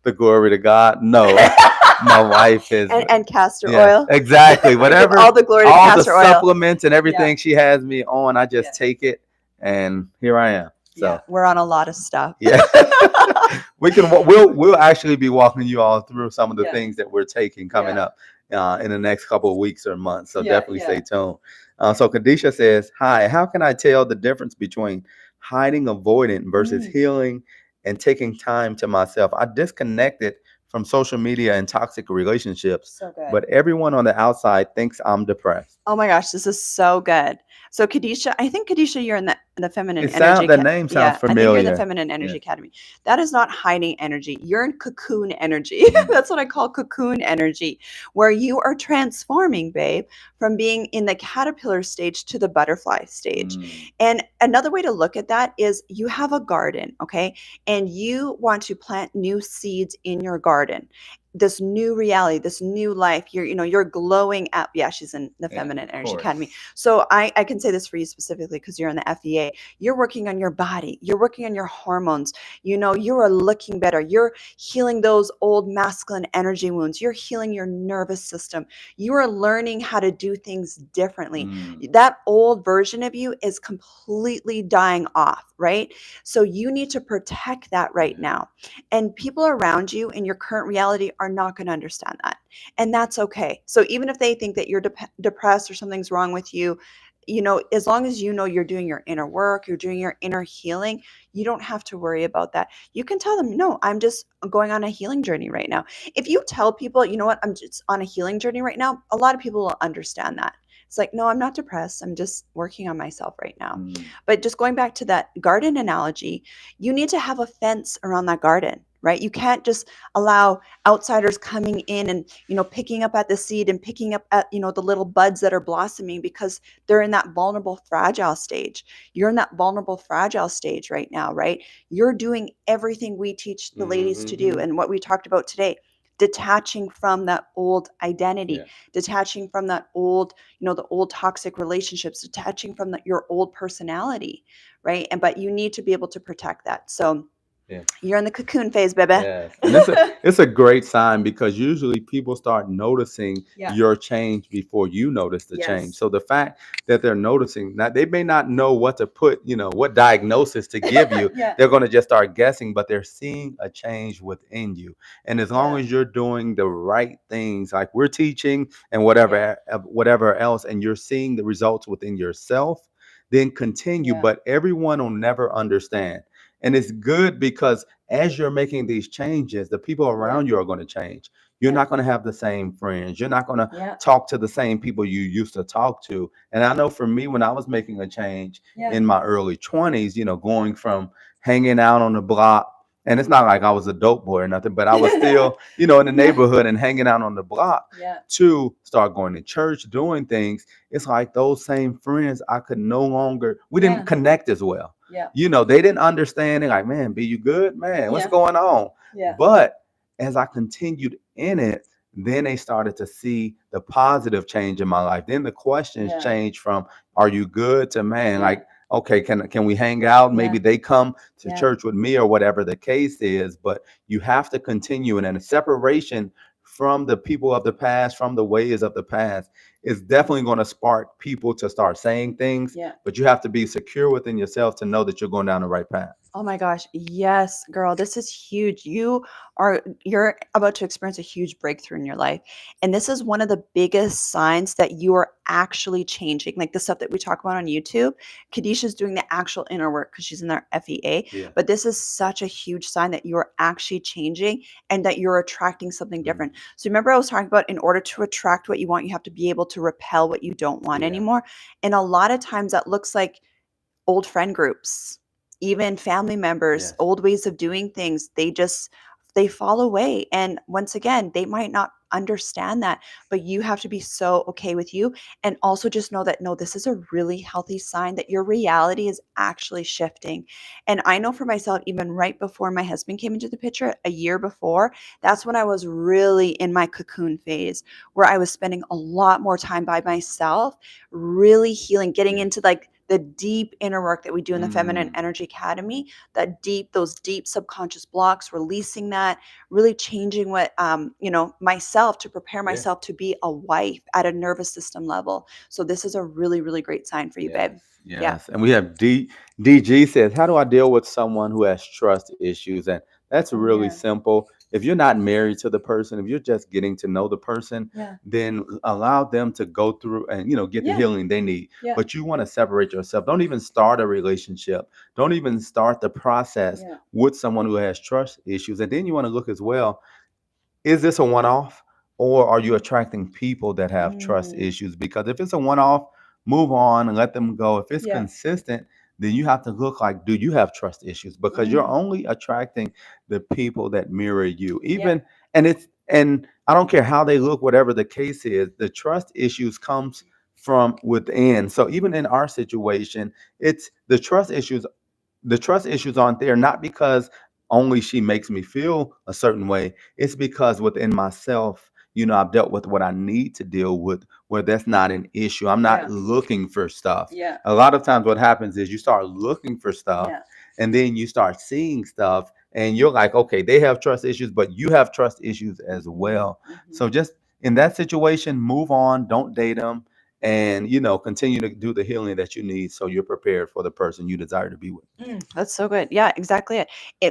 the glory to God. No, my wife is, And castor yeah, oil. exactly. I give Whatever, all the glory to all the castor oil. supplements and Yeah. everything she has me on, I just Yeah. take it and here I am. Yeah. So, We're on a lot of stuff. yeah. We'll actually be walking you all through some of the Yeah. things that we're taking coming Yeah. up in the next couple of weeks or months. So Yeah. definitely Yeah. stay tuned. So Kadisha says, "Hi, how can I tell the difference between hiding avoidant versus Mm. healing and taking time to myself? I disconnected from social media and toxic relationships, So good. but everyone on the outside thinks I'm depressed." Oh my gosh, this is so good. So Kadisha, I think Kadisha, you're in the feminine It energy. sound the name sounds Yeah, I think you're in the familiar. feminine energy Yeah. academy. That is not hiding energy. You're in cocoon energy. Mm. That's what I call cocoon energy, where you are transforming, babe, from being in the caterpillar stage to the butterfly stage. Mm. And another way to look at that is you have a garden, okay? And you want to plant new seeds in your garden, this new reality, this new life. You're glowing up. Yeah, she's in the Yeah, feminine of energy course. academy. So I can say this for you specifically because you're in the FEA. You're working on your body, you're working on your hormones. You are looking better. You're healing those old masculine energy wounds. You're healing your nervous system. You are learning how to do things differently. Mm. That old version of you is completely dying off, right? So you need to protect that right Yeah. now. And people around you in your current reality are not going to understand that. And that's okay. So even if they think that you're depressed or something's wrong with you, as long as you're doing your inner work, you're doing your inner healing, you don't have to worry about that. You can tell them, no, I'm just going on a healing journey right now. If you tell people, you know what, I'm just on a healing journey right now, a lot of people will understand that. It's like, no, I'm not depressed. I'm just working on myself right now. Mm. But just going back to that garden analogy, you need to have a fence around that garden, right? You can't just allow outsiders coming in and, picking up at the seed and picking up at, the little buds that are blossoming because they're in that vulnerable, fragile stage. You're in that vulnerable, fragile stage right now, right? You're doing everything we teach the ladies to do Mm-hmm. and what we talked about today. Detaching from that old identity, Yeah. detaching from that old, the old toxic relationships, detaching from your old personality, right? But you need to be able to protect that. So Yeah. you're in the cocoon phase, baby. Yes, and it's a great sign because usually people start noticing Yeah. your change before you notice the change. Yes. So the fact that they're noticing, now they may not know what to put, what diagnosis to give you. Yeah. They're going to just start guessing, but they're seeing a change within you. And as long Yeah. as you're doing the right things, like we're teaching and Yeah. whatever else, and you're seeing the results within yourself, then continue. Yeah. But everyone will never understand. And it's good because as you're making these changes, the people around you are going to change. You're Yeah. not going to have the same friends. You're not going to Yeah. talk to the same people you used to talk to. And I know for me, when I was making a change Yeah. in my early 20s, going from hanging out on the block, and it's not like I was a dope boy or nothing, but I was still, in the neighborhood and hanging out on the block, Yeah. to start going to church, doing things. It's like those same friends, I could no longer, we Yeah. didn't connect as well. Yeah. They didn't understand it. Like, man, be you good, man? What's Yeah. going on? Yeah. But as I continued in it, then they started to see the positive change in my life. Then the questions Yeah. changed from "Are you good?" to "Man, Yeah. like, okay, can we hang out?" Maybe Yeah. they come to Yeah. church with me or whatever the case is. But you have to continue, and a separation from the people of the past, from the ways of the past, it's definitely going to spark people to start saying things, Yeah. but you have to be secure within yourself to know that you're going down the right path. Oh my gosh. Yes, girl, this is huge. You're about to experience a huge breakthrough in your life. And this is one of the biggest signs that you are actually changing. Like the stuff that we talk about on YouTube. Kadisha's doing the actual inner work because she's in our FEA. Yeah. But this is such a huge sign that you are actually changing and that you're attracting something Mm. different. So remember I was talking about in order to attract what you want, you have to be able to repel what you don't want Yeah. anymore. And a lot of times that looks like old friend groups, even family members, Yes. old ways of doing things, they fall away. And once again, they might not understand that, but you have to be so okay with you. And also just know that no, this is a really healthy sign that your reality is actually shifting. And I know for myself, even right before my husband came into the picture, a year before, that's when I was really in my cocoon phase, where I was spending a lot more time by myself, really healing, getting Yeah. into like the deep inner work that we do in the Feminine Mm. Energy Academy, those deep subconscious blocks, releasing that, really changing what, myself to prepare Yeah. myself to be a wife at a nervous system level. So this is a really, really great sign for you, babe. Yes, Yeah. yes. And we have DG says, how do I deal with someone who has trust issues? And that's Oh really yeah. simple. If you're not married to the person, if you're just getting to know the person, Yeah. then allow them to go through and get the Yeah. healing they need. Yeah. But you want to separate yourself. Don't even start a relationship. Don't even start the process Yeah. with someone who has trust issues. And then you want to look as well, is this a one off, or are you attracting people that have trust Mm. issues? Because if it's a one off, move on and let them go. If it's Yeah. consistent, then you have to look like, do you have trust issues? Because you're Mm. only attracting the people that mirror you. Yeah. Even and I don't care how they look, whatever the case is, the trust issues comes from within. So even in our situation, it's the trust issues aren't there, not because only she makes me feel a certain way. It's because within myself, I've dealt with what I need to deal with, where that's not an issue. I'm Yeah. not looking for stuff. Yeah. A lot of times what happens is you start looking for stuff, Yeah. and then you start seeing stuff, and you're like, okay, they have trust issues, but you have trust issues as well. Mhm. So just in that situation, move on, don't date them, and continue to do the healing that you need so you're prepared for the person you desire to be with. That's so good. Yeah, exactly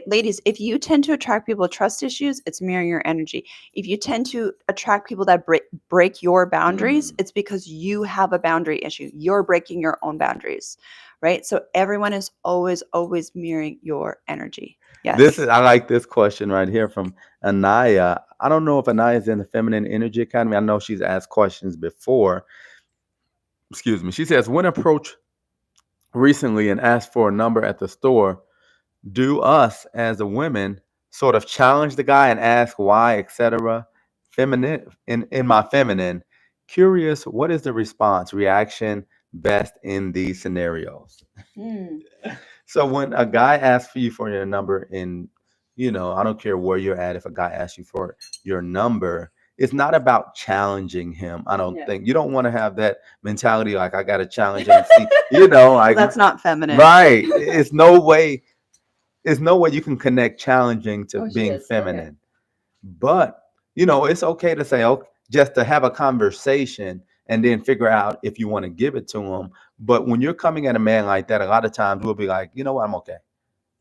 ladies, if you tend to attract people with trust issues, it's mirroring your energy. If you tend to attract people that break your boundaries, Mm. it's because you have a boundary issue. You're breaking your own boundaries, right? So everyone is always, always mirroring your energy. This is Yes. I like this question right here from Anaya. I don't know if Anaya is in the Feminine Energy Academy. I know she's asked questions before. Excuse me. She says, when approached recently and asked for a number at the store, do us as a women sort of challenge the guy and ask why, etc. Feminine in my feminine. Curious, what is the response, reaction best in these scenarios? Mm. So when a guy asks for you for your number, I don't care where you're at, if a guy asks you for your number, it's not about challenging him. I don't Yeah. think you don't want to have that mentality like I gotta challenge him and see, like That's not feminine. right. It's no way you can connect challenging to Oh, she being is. Okay. feminine. But it's okay to say, okay, just to have a conversation and then figure out if you want to give it to him. But when you're coming at a man like that, a lot of times we'll be like, you know what, I'm okay.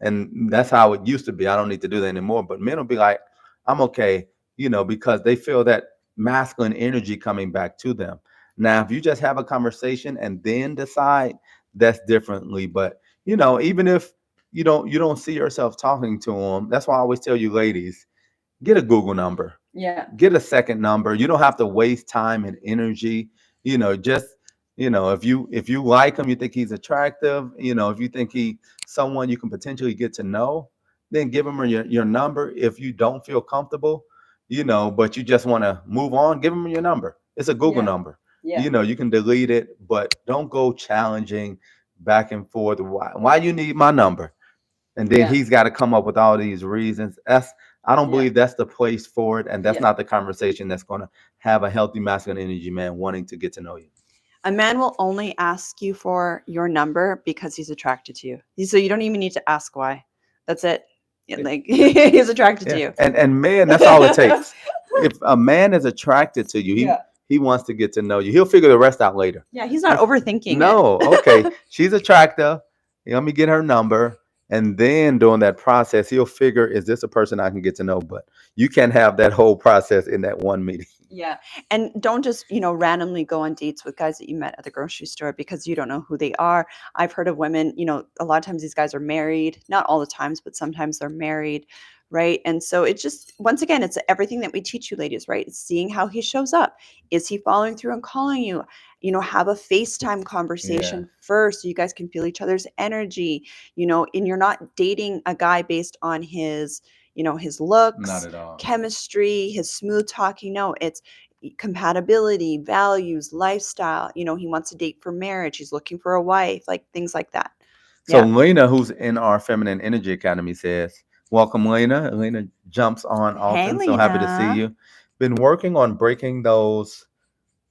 And that's how it used to be. I don't need to do that anymore. But men will be like, I'm okay, because they feel that masculine energy coming back to them. Now, if you just have a conversation and then decide, that's differently. But even if you don't see yourself talking to them, that's why I always tell you, ladies, get a Google number, Yeah. get a second number. You don't have to waste time and energy. Just if you like him, you think he's attractive, if you think he someone you can potentially get to know, then give him your number. If you don't feel comfortable, but you just want to move on, give him your number. It's a Google Yeah. number. Yeah. You can delete it, but don't go challenging back and forth. Why you need my number? And then Yeah. he's got to come up with all these reasons. I don't Yeah. believe that's the place for it, and that's Yeah. not the conversation that's going to have a healthy masculine energy man wanting to get to know you. A man will only ask you for your number because he's attracted to you. So you don't even need to ask why. That's it. Yeah, Yeah, like he's attracted to yeah. you. And man, that's all it takes. If a man is attracted to you, Yeah. he wants to get to know you. He'll figure the rest out later. Yeah, he's not overthinking it. No, okay, she's attractive. Let me get her number. And then during that process, he'll figure, is this a person I can get to know? But you can't have that whole process in that one meeting. Yeah. And don't just, randomly go on dates with guys that you met at the grocery store because you don't know who they are. I've heard of women, a lot of times these guys are married, not all the times, but sometimes they're married, right? And so it's just, once again, it's everything that we teach you ladies, right? It's seeing how he shows up. Is he following through and calling you? Have a FaceTime Yeah, conversation first so you guys can feel each other's energy, and you're not dating a guy based on his not looks, at all. chemistry, his smooth talking. No, it's compatibility, values, lifestyle. He wants to date for marriage. He's looking for a wife, like things like that. So Yeah. Lena, who's in our Feminine Energy Academy, says, "Welcome, Lena." Lena jumps on Hey, often, so happy to see Lena. you. Been working on breaking those.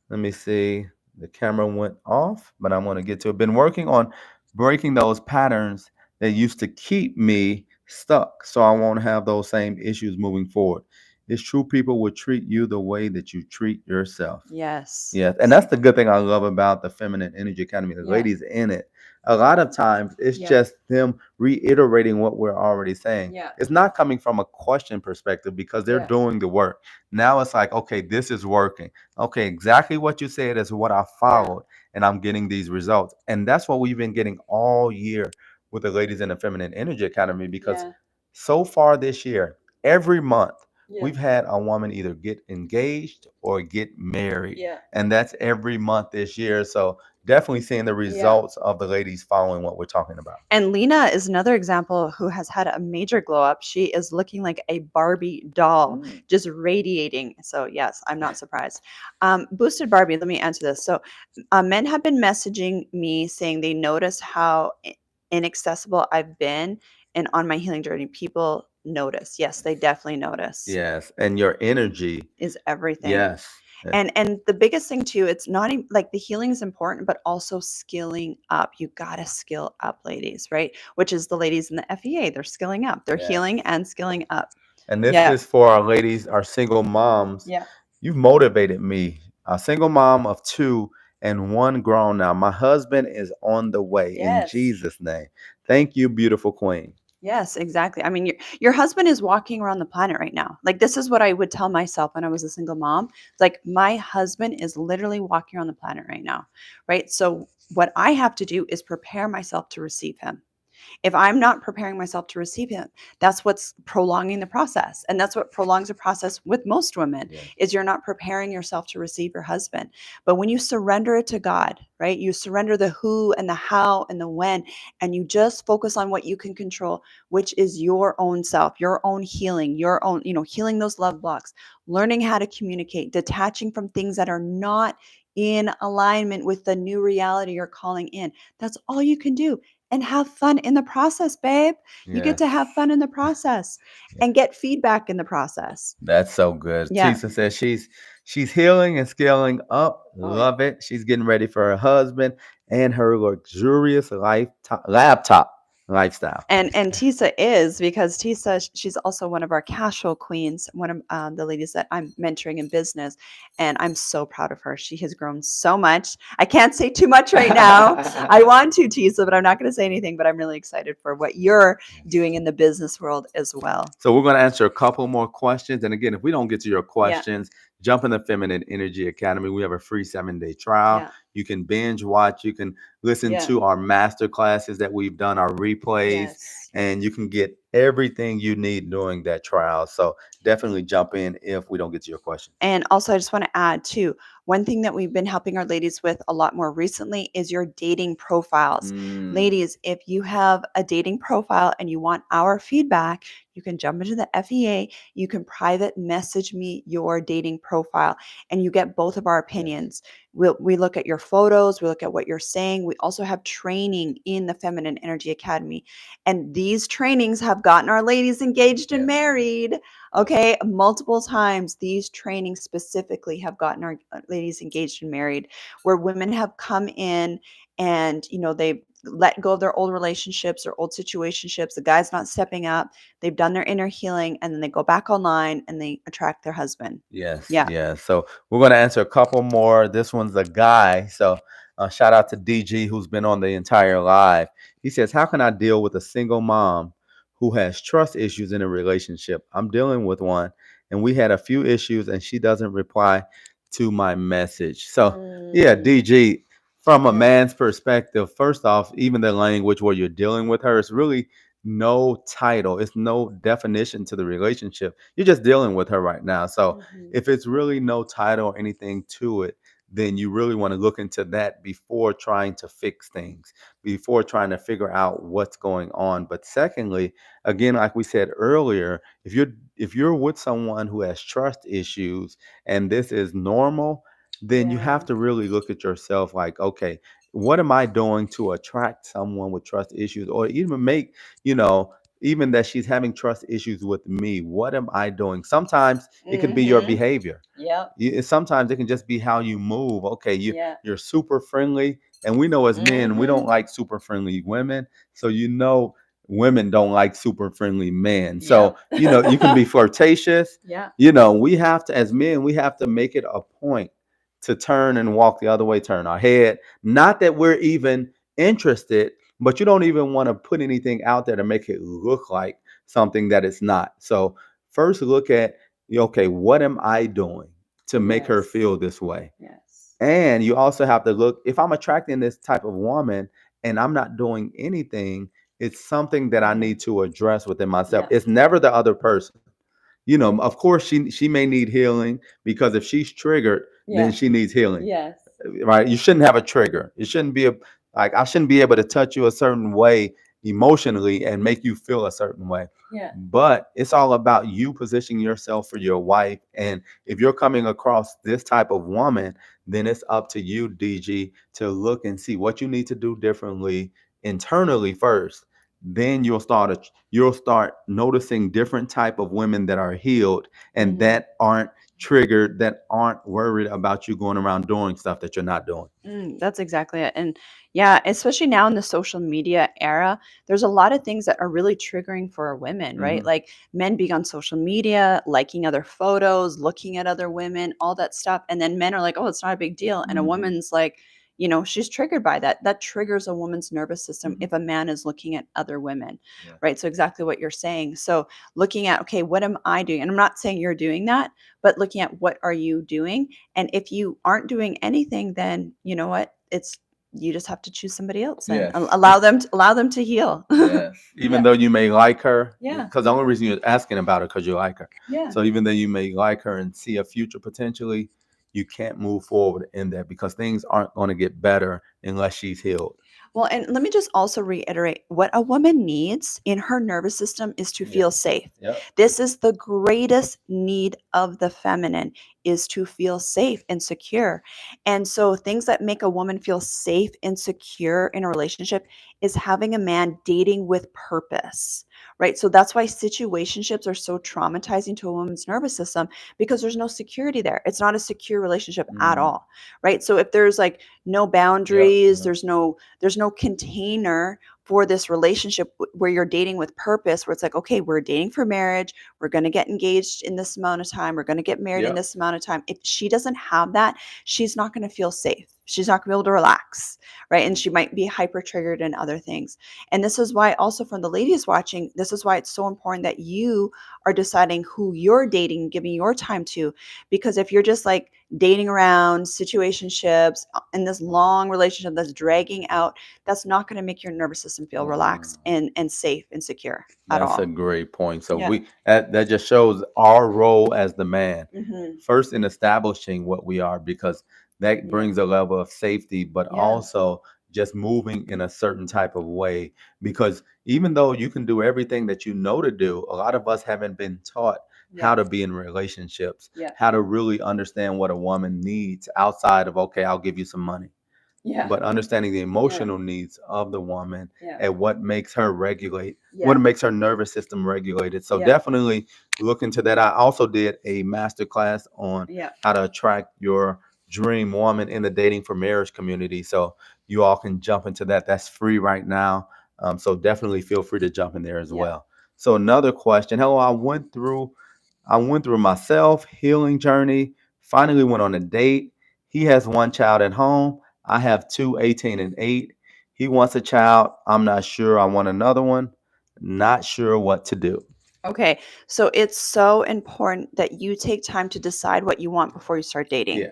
Let me see. The camera went off, but I'm going to get to it. Been working on breaking those patterns that used to keep me stuck, so I won't have those same issues moving forward. It's true people will treat you the way that you treat yourself. Yes. Yes, and that's the good thing I love about the Feminine Energy Academy. The Yeah. ladies in it, a lot of times it's Yeah. just them reiterating what we're already saying. Yeah. It's not coming from a question perspective because they're Yeah. doing the work. Now it's like, okay, this is working. Okay, exactly what you said is what I Yeah. followed, and I'm getting these results. And that's what we've been getting all year with the ladies in the Feminine Energy Academy because Yeah. so far this year, every month, Yeah. we've had a woman either get engaged or get married, Yeah. and that's every month this year. So definitely seeing the Yeah. results of the ladies following what we're talking about. And Lena is another example who has had a major glow up. She is looking like a Barbie doll, Mm. just radiating. So, yes, I'm not surprised. Boosted Barbie, let me answer this. So, men have been messaging me saying they notice how inaccessible I've been. And on my healing journey, people notice. Yes, they definitely notice, Yes, and your energy. is everything. Yes. Yeah. And the biggest thing too, it's not even like the healing is important, but also skilling up. You gotta skill up, ladies, right? Which is the ladies in the FEA. They're skilling up. They're Yes. healing and skilling up. And this Yeah. is for our ladies, our single moms. Yeah. You've motivated me. A single mom of two and one grown now. My husband is on the way in Yes. Jesus' name. Thank you, beautiful queen. Yes, exactly. I mean, your husband is walking around the planet right now. Like this is what I would tell myself when I was a single mom. It's like my husband is literally walking around the planet right now, right? So what I have to do is prepare myself to receive him. If I'm not preparing myself to receive him, that's what's prolonging the process. And that's what prolongs the process with most women Yes. is you're not preparing yourself to receive your husband. But when you surrender it to God, right? You surrender the who and the how and the when, and you just focus on what you can control, which is your own self, your own healing, your own, healing those love blocks, learning how to communicate, detaching from things that are not in alignment with the new reality you're calling in. That's all you can do, and have fun in the process, babe. You get Yes. to have fun in the process Yeah. and get feedback in the process. That's so good. Yeah. Tisa says she's healing and scaling up. Oh, yeah. Love it. She's getting ready for her husband and her luxurious laptop lifestyle. And Tisa is, because Tisa, she's also one of our cash flow queens, one of the ladies that I'm mentoring in business, and I'm so proud of her. She has grown so much. I can't say too much right now. I want to, Tisa, but I'm not going to say anything. But I'm really excited for what you're doing in the business world as well. So we're going to answer a couple more questions. And again, if we don't get to your Yeah. questions, jump in the Feminine Energy Academy. We have a free 7-day trial. Yeah. You can binge watch. You can listen Yeah. to our master classes that we've done, our replays, Yes. and you can get everything you need during that trial. So definitely jump in if we don't get to your questions. And also, I just want to add too, one thing that we've been helping our ladies with a lot more recently is your dating profiles. Ladies, if you have a dating profile and you want our feedback, you can jump into the FEA. You can private message me your dating profile, and you get both of our opinions. We look at your photos, we look at what you're saying. We also have training in the Feminine Energy Academy. And these trainings have gotten our ladies engaged and married. Okay, multiple times these trainings specifically have gotten our ladies engaged and married, where women have come in and let go of their old relationships or old situationships. The guy's not stepping up. They've done their inner healing, and then they go back online and they attract their husband. Yes, Yeah. yes. So we're going to answer a couple more. This one's a guy. So shout out to DG who's been on the entire live. He says, "How can I deal with a single mom who has trust issues in a relationship? I'm dealing with one, and we had a few issues, and she doesn't reply to my message." So yeah, Mm, DG. From a yeah. man's perspective, first off, even the language where you're dealing with her is really no title. It's no definition to the relationship. You're just dealing with her right now. So Hmm. if it's really no title or anything to it, then you really want to look into that before trying to fix things, before trying to figure out what's going on. But secondly, again, like we said earlier, if you're with someone who has trust issues and this is normal, then you Yeah. have to really look at yourself like, okay, what am I doing to attract someone with trust issues or even make, you know, even that she's having trust issues with me? What am I doing? Sometimes it could be your Hmm. behavior. Yep. Sometimes it can just be how you move. Okay, Yeah. you're super friendly, and we know as men we don't Hmm. like super friendly women. So women don't like super friendly men. So Yep. you can be flirtatious. Yeah. We have to, as men, we have to make it a point to turn and walk the other way, turn our head. Not that we're even interested, but you don't even want to put anything out there to make it look like something that it's not. So first look at, okay, what am I doing to make her Yes. feel this way? Yes. And you also have to look, if I'm attracting this type of woman and I'm not doing anything, it's something that I Hmm. need to address within myself. Yeah. It's never the other person. Of course she may need healing, because if she's triggered, then Yeah. she needs healing, Yes. right? You shouldn't have a trigger. It shouldn't be like, I shouldn't be able to touch you a certain way emotionally and make you feel a certain way. Yeah. But it's all about you positioning yourself for your wife. And if you're coming across this type of woman, then it's up to you, DG, to look and see what you need to do differently internally first. Then you'll start noticing different type of women that are healed and Hmm. that aren't triggered, that aren't worried about you going around doing stuff that you're not doing. That's exactly it. And yeah, especially now in the social media era, there's a lot of things that are really triggering for women, right? Hmm. Like men being on social media, liking other photos, looking at other women, all that stuff. And then men are like, oh, it's not a big deal. And a Hmm. woman's like, she's triggered by that. That triggers a woman's nervous system Hmm. if a man is looking at other women, Yeah. right? So, exactly what you're saying. So, looking at, okay, what am I doing? And I'm not saying you're doing that, but looking at what are you doing, and if you aren't doing anything, then you know what? It's you just have to choose somebody else and Yes. allow them to heal. Yes. Even Yeah. though you may like her, Yeah. because the only reason you're asking about her because you like her. Yeah. So even though you may like her and see a future potentially, you can't move forward in that because things aren't going to get better unless she's healed. Well, and let me just also reiterate what a woman needs in her nervous system is to Yeah. feel safe. Yep. This is the greatest need of the feminine, is to feel safe and secure. And so things that make a woman feel safe and secure in a relationship is having a man dating with purpose. Right? So that's why situationships are so traumatizing to a woman's nervous system, because there's no security there. It's not a secure relationship at Mm. all. Right? So if there's like no Yep. boundaries, Yep. there's no container for this relationship where you're dating with purpose, where it's like, okay, we're dating for marriage, we're going to get engaged in this amount of time, we're going to get married in Yep. this amount of time. If she doesn't have that, she's not going to feel safe, she's not going to be able to relax, right? And she might be hyper triggered and other things. And this is why, also from the ladies watching, this is why it's so important that you are deciding who you're dating, giving your time to. Because if you're just like dating around situationships in this long relationship that's dragging out, that's not going to make your nervous system feel relaxed Mm. and safe and secure at That's a all. great point. So Yeah. that just shows our role as the man. Hmm. First in establishing what we are, because that Yeah. brings a level of safety, but Yeah. also just moving in a certain type of way. Because even though you can do everything that you know to do, a lot of us haven't been taught Yeah. how to be in relationships, Yeah. how to really understand what a woman needs outside of, okay, I'll give you some money, Yeah. but understanding the Yeah. emotional needs of the woman Yeah. and what makes her regulate, what Yeah. makes her nervous system regulated. So Yeah. definitely look into that. I also did a master class on Yeah. how to attract your dream woman in the dating for marriage community. So you all can jump into that. That's free right now. So definitely feel free to jump in there as Yeah. well. So another question. Hello, I went through my self healing journey. Finally went on a date. He has one child at home. I have two, 18 and 8. He wants a child. I'm not sure. I want another one. Not sure what to do. Okay. So it's so important that you take time to decide what you want before you start dating. Yeah.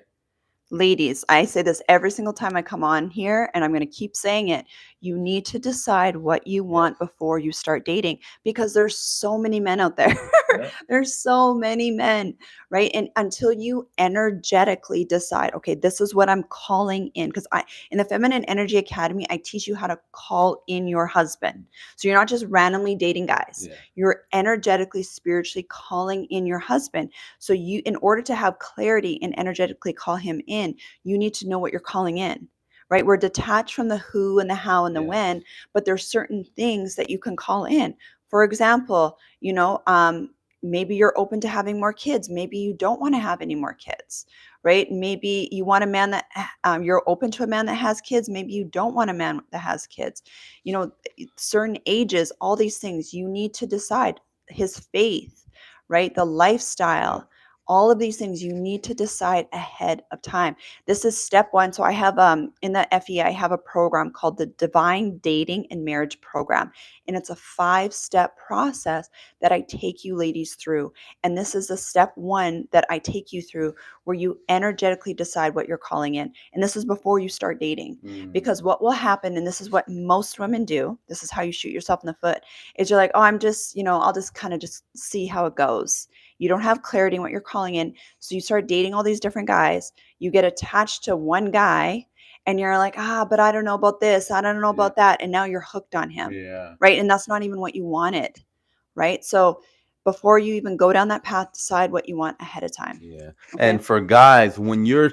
Ladies, I say this every single time I come on here, and I'm going to keep saying it. You need to decide what you Yes. want before you start dating because there's so many men out there. Yep. There's so many men, right? And until you energetically decide, okay, this is what I'm calling in, because I, in the Feminine Energy Academy, I teach you how to call in your husband. So you're not just randomly dating guys, Yeah. you're energetically, spiritually calling in your husband. So you, in order to have clarity and energetically call him in, you need to know what you're calling in, right? We're detached from the who and the how and the Yes. when, but there's certain things that you can call in. For example, maybe you're open to having more kids. Maybe you don't want to have any more kids, right? Maybe you want a man that you're open to a man that has kids. Maybe you don't want a man that has kids. You know, certain ages, all these things you need to decide. His faith, right? The Yep. lifestyle, all of these things you need to decide ahead of time. This is step one. So I have in the FE, I have a program called the Divine Dating and Marriage Program. And it's a 5-step process that I take you ladies through. And this is the step one that I take you through where you energetically decide what you're calling in. And this is before you start dating. Mm. Because what will happen, and this is what most women do, this is how you shoot yourself in the foot, is you're like, oh, I'm just, I'll just kind of just see how it goes. You don't have clarity in what you're calling in. So you start dating all these different guys. You get attached to one guy and you're like, but I don't know about this. I don't know Yeah. about that. And now you're hooked on him. Yeah. Right. And that's not even what you wanted. Right. So before you even go down that path, decide what you want ahead of time. Yeah. Okay. And for guys, when you're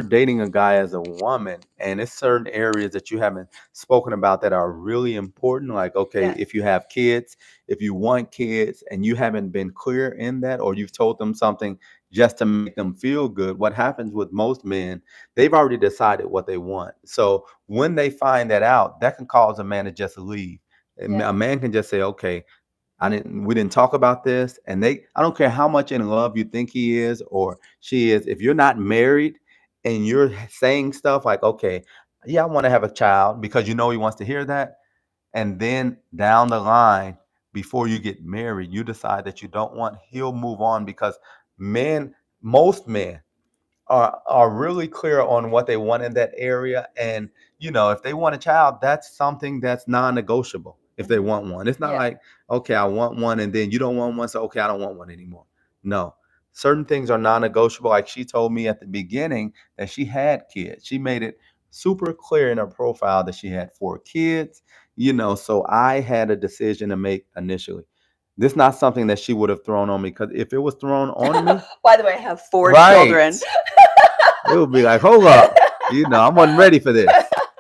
dating a guy as a woman, and it's certain areas that you haven't spoken about that are really important, like okay, Yeah. if you have kids, if you want kids and you haven't been clear in that, or you've told them something just to make them feel good, what happens with most men, they've already decided what they want. So when they find that out, that can cause a man to just leave. Yeah. A man can just say, okay, we didn't talk about this. And I don't care how much in love you think he is or she is. If you're not married and you're saying stuff like, okay, yeah, I want to have a child because you know he wants to hear that. And then down the line, before you get married, you decide that you don't want, he'll move on because men, most men are really clear on what they want in that area. And if they want a child, that's something that's non-negotiable. If they Mhm. want one, it's not Yeah. like, okay, I want one and then you don't want one, so okay, I don't want one anymore. No, certain things are non-negotiable. Like she told me at the beginning that she had kids. She made it super clear in her profile that she had 4 kids. So I had a decision to make initially. This is not something that she would have thrown on me, because if it was thrown on me, By the way, I have 4 children. right, it would be like, hold up, I wasn't ready for this.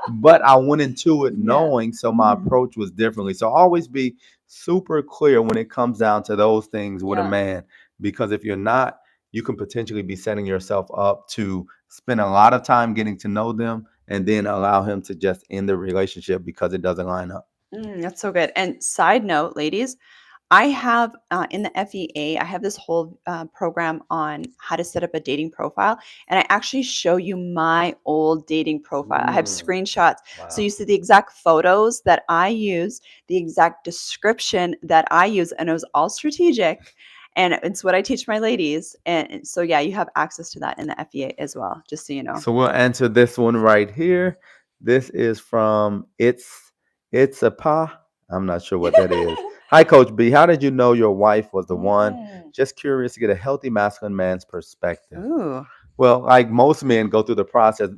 But I went into it Yeah. knowing, so my Mhm. approach was differently. So always be super clear when it comes down to those things with a Yeah. man, because if you're not, you can potentially be setting yourself up to spend a lot of time getting to know them and then allow him to just end the relationship because it doesn't line up. That's so good. And side note, ladies, I have in the FEA, I have this whole program on how to set up a dating profile. And I actually show you my old dating profile. I have Mm, screenshots. So you wow. see the exact photos that I use, the exact description that I use, and it was all strategic. And it's what I teach my ladies. And so, yeah, you have access to that in the FEA as well, just so you know. So we'll answer this one right here. This is from it's a pa. I'm not sure what that is. Hi, Coach B. How did you know your wife was the one? Mm. Just curious to get a healthy masculine man's perspective. Ooh. Well, like most men go through the process,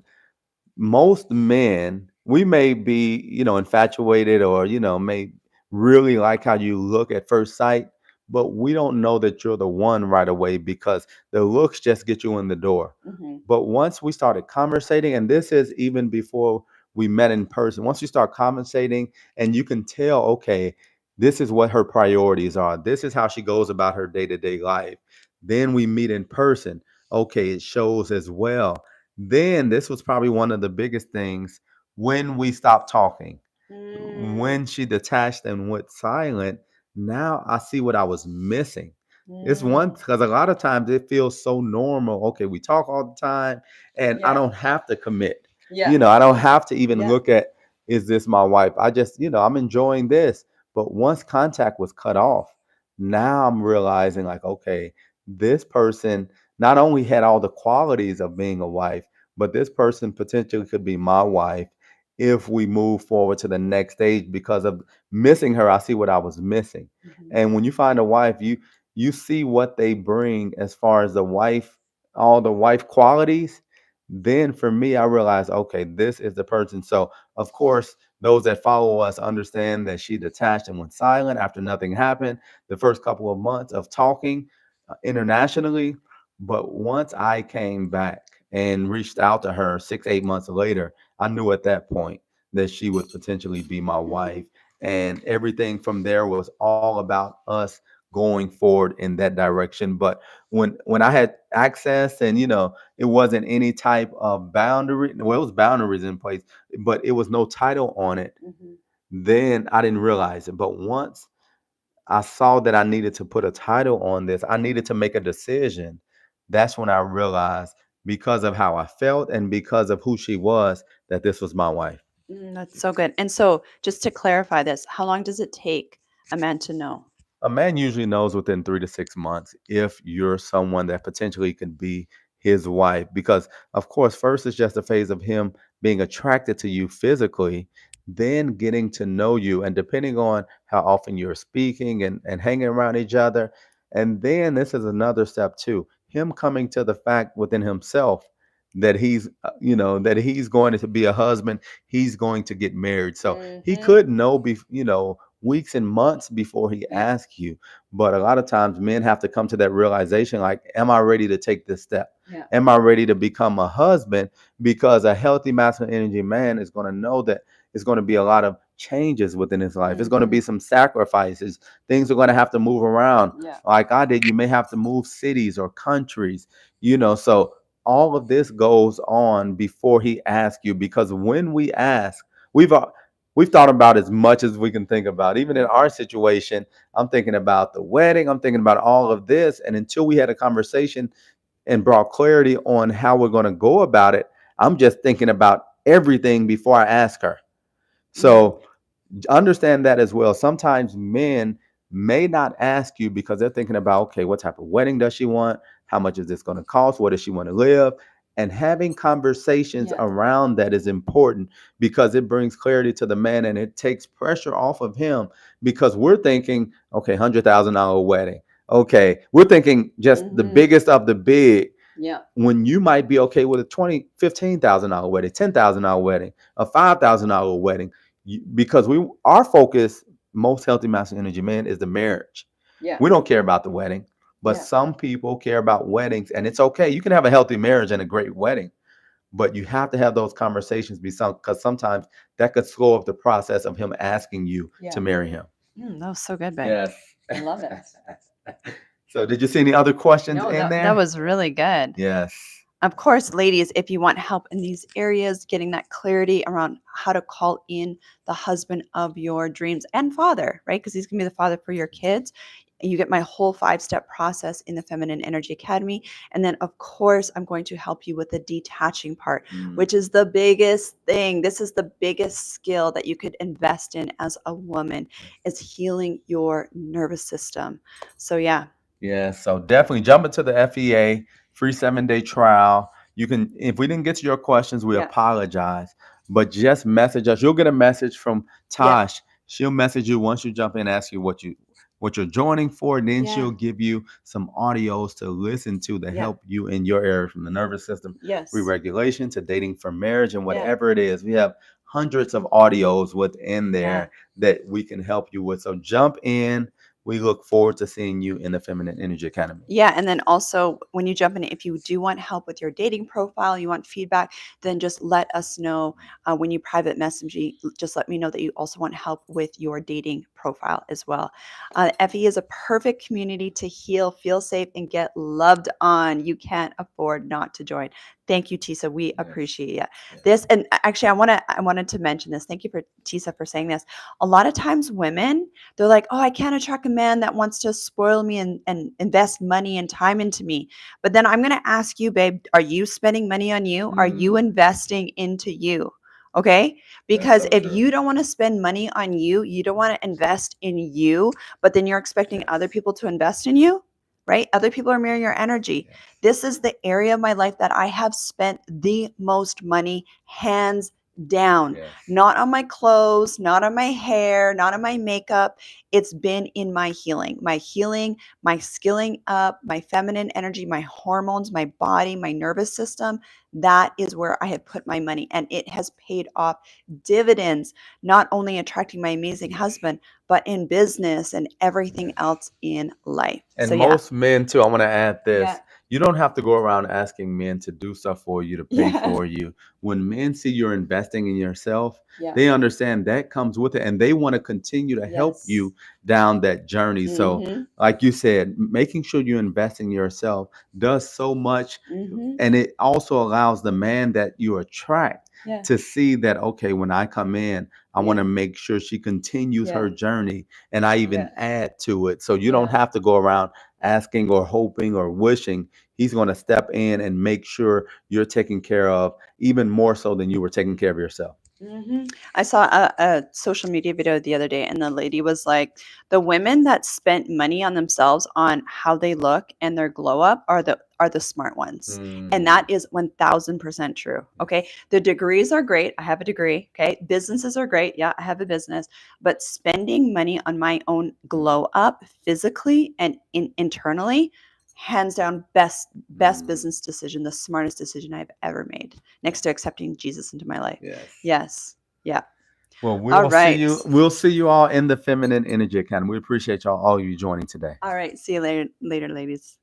most men, we may be, infatuated, or, may really like how you look at first sight, but we don't know that you're the one right away because the looks just get you in the door. Hmm. But once we started conversating, and this is even before we met in person, once you start conversating and you can tell, okay, this is what her priorities are, this is how she goes about her day to day life. Then we meet in person. Okay, it shows as well. Then this was probably one of the biggest things. when we stopped talking, Mm, when she detached and went silent, now I see what I was missing. It's one mm. because a lot of times it feels so normal. Okay, we talk all the time, and I Yeah. don't have to commit. Yeah. I don't have to even Yeah. look at, is this my wife? I just, I'm enjoying this. But once contact was cut off, now I'm realizing, like, okay, this person not only had all the qualities of being a wife, but this person potentially could be my wife if we move forward to the next stage. Because of missing her, I see what I was missing. Mhm. And when you find a wife, you see what they bring as far as the wife, all the wife qualities. Then for me, I realized, okay, this is the person. So of course, those that follow us understand that she detached and went silent after nothing happened the first couple of months of talking internationally. But once I came back and reached out to her 6, 8 months later, I knew at that point that she would potentially be my wife. And everything from there was all about us going forward in that direction. But when I had access, and it wasn't any type of boundary, well, it was boundaries in place, but it was no title on it, Mhm. then I didn't realize it. But once I saw that I needed to put a title on this, I needed to make a decision. That's when I realized, because of how I felt and because of who she was, that this was my wife. That's so good. And so, just to clarify this, how long does it take a man to know? A man usually knows within 3 to 6 months if you're someone that potentially could be his wife. Because, of course, first it's just a phase of him being attracted to you physically, then getting to know you, and depending on how often you're speaking and hanging around each other. And then this is another step too, him coming to the fact within himself that that he's going to be a husband, he's going to get married. So he Mhm. could know, weeks and months before he Yeah. asks you. But a lot of times men have to come to that realization, like, am I ready to take this step? Yeah. Am I ready to become a husband? Because a healthy masculine energy man is going to know that it's going to be a lot of changes within his life. It's going to Mhm. be some sacrifices. Things are going to have to move around. Yeah. Like I did, you may have to move cities or countries, so all of this goes on before he asks you. Because when we ask, we've we've thought about as much as we can think about. Even in our situation, I'm thinking about the wedding, I'm thinking about all of this. And until we had a conversation and brought clarity on how we're going to go about it, I'm just thinking about everything before I ask her. Yeah. So understand that as well. Sometimes men may not ask you because they're thinking about, okay, what type of wedding does she want? How much is this going to cost? Where does she want to live? And having conversations Yeah. around that is important, because it brings clarity to the man and it takes pressure off of him. Because we're thinking, okay, $100,000 wedding. Okay, we're thinking just the Mhm. biggest of the big, Yeah. when you might be okay with a $15,000 wedding, $10,000 wedding, a $5,000 wedding. Because our focus, most healthy masculine energy man, is the marriage. Yeah. We don't care about the wedding, but Yeah. some people care about weddings, and it's okay. You can have a healthy marriage and a great wedding, but you have to have those conversations, because sometimes that could slow up the process of him asking you Yeah. to marry him. That was so good, babe. Yes. I love it. So, did you see any other questions No, in that there? was really good. Yes. Of course, ladies, if you want help in these areas, getting that clarity around how to call in the husband of your dreams and father, right? Because he's going to be the father for your kids. You get my whole 5-step process in the Feminine Energy Academy. And then, of course, I'm going to help you with the detaching part, Mm. which is the biggest thing. This is the biggest skill that you could invest in as a woman, is healing your nervous system. So, yeah. Yeah, so definitely jump into the FEA free 7-day trial. You can, if we didn't get to your questions, we Yeah. apologize, but just message us. You'll get a message from Yeah. Tosh. She'll message you once you jump in, ask you what you're joining for. Then Yeah. she'll give you some audios to listen to that Yeah. help you in your area, from the nervous system Yes. re-regulation to dating for marriage and Yeah. whatever it is. We have hundreds of audios within Yeah. there that we can help you with. So jump in. We look forward to seeing you in the Feminine Energy Academy. Yeah, and then also when you jump in, if you do want help with your dating profile, you want feedback, then just let us know when you private message me. Just let me know that you also want help with your dating profile as well. FE is a perfect community to heal, feel safe, and get loved on. You can't afford not to join. Thank you, Tisa. We Yes. appreciate it. This, Yes. and actually, I wanted to mention this. Thank you for Tisa for saying this. A lot of times, women, they're like, "Oh, I can't attract a man that wants to spoil me and invest money and time into me." But then I'm gonna ask you, babe, are you spending money on you? Are you Mm, investing into you? Okay, that's because so if true. you don't want to spend money on you, you don't want to invest in you, but then you're expecting other Yes. people to invest in you, right? Other people are mirroring your energy. Yes. This is the area of my life that I have spent the most money, hands down. Yes. Not on my clothes, not on my hair, not on my makeup. It's been in my healing, my skilling up, my feminine energy, my hormones, my body, my nervous system. That is where I have put my money, and it has paid off dividends, not only attracting my amazing husband, but in business and everything Yes. else in life. And So, yeah. most men too, I want to add Yeah. this. You don't have to go around asking men to do stuff for you, to pay Yeah. for you. When men see you're investing in yourself, Yeah. they understand that comes with it and they want to continue to help Yes. you down that journey. So, Mhm. like you said, making sure you invest in yourself does so much. Mhm. And it also allows the man that you attract Yeah. to see that, okay, when I come in, I want Yeah. to make sure she continues Yeah. her journey and I even Yeah. add to it. So you don't Yeah. have to go around asking or hoping or wishing. He's going to step in and make sure you're taken care of even more so than you were taking care of yourself. I saw a social media video the other day, and the lady was like, "The women that spent money on themselves on how they look and their glow up are the smart ones," and Mm, that is 1,000% true. Okay, yes. the degrees are great. I have a degree. Okay, businesses are great. Yeah, I have a business, but spending money on my own Mm, glow up physically and internally. Hands down, best mm, business decision, the smartest decision I've ever made, next to yes. accepting Jesus into my life. Yes. Yes. Yeah. Well, All we'll see right. you. We'll see you all in the Feminine Energy Academy. We appreciate y'all all you joining today. All right. See you later, ladies.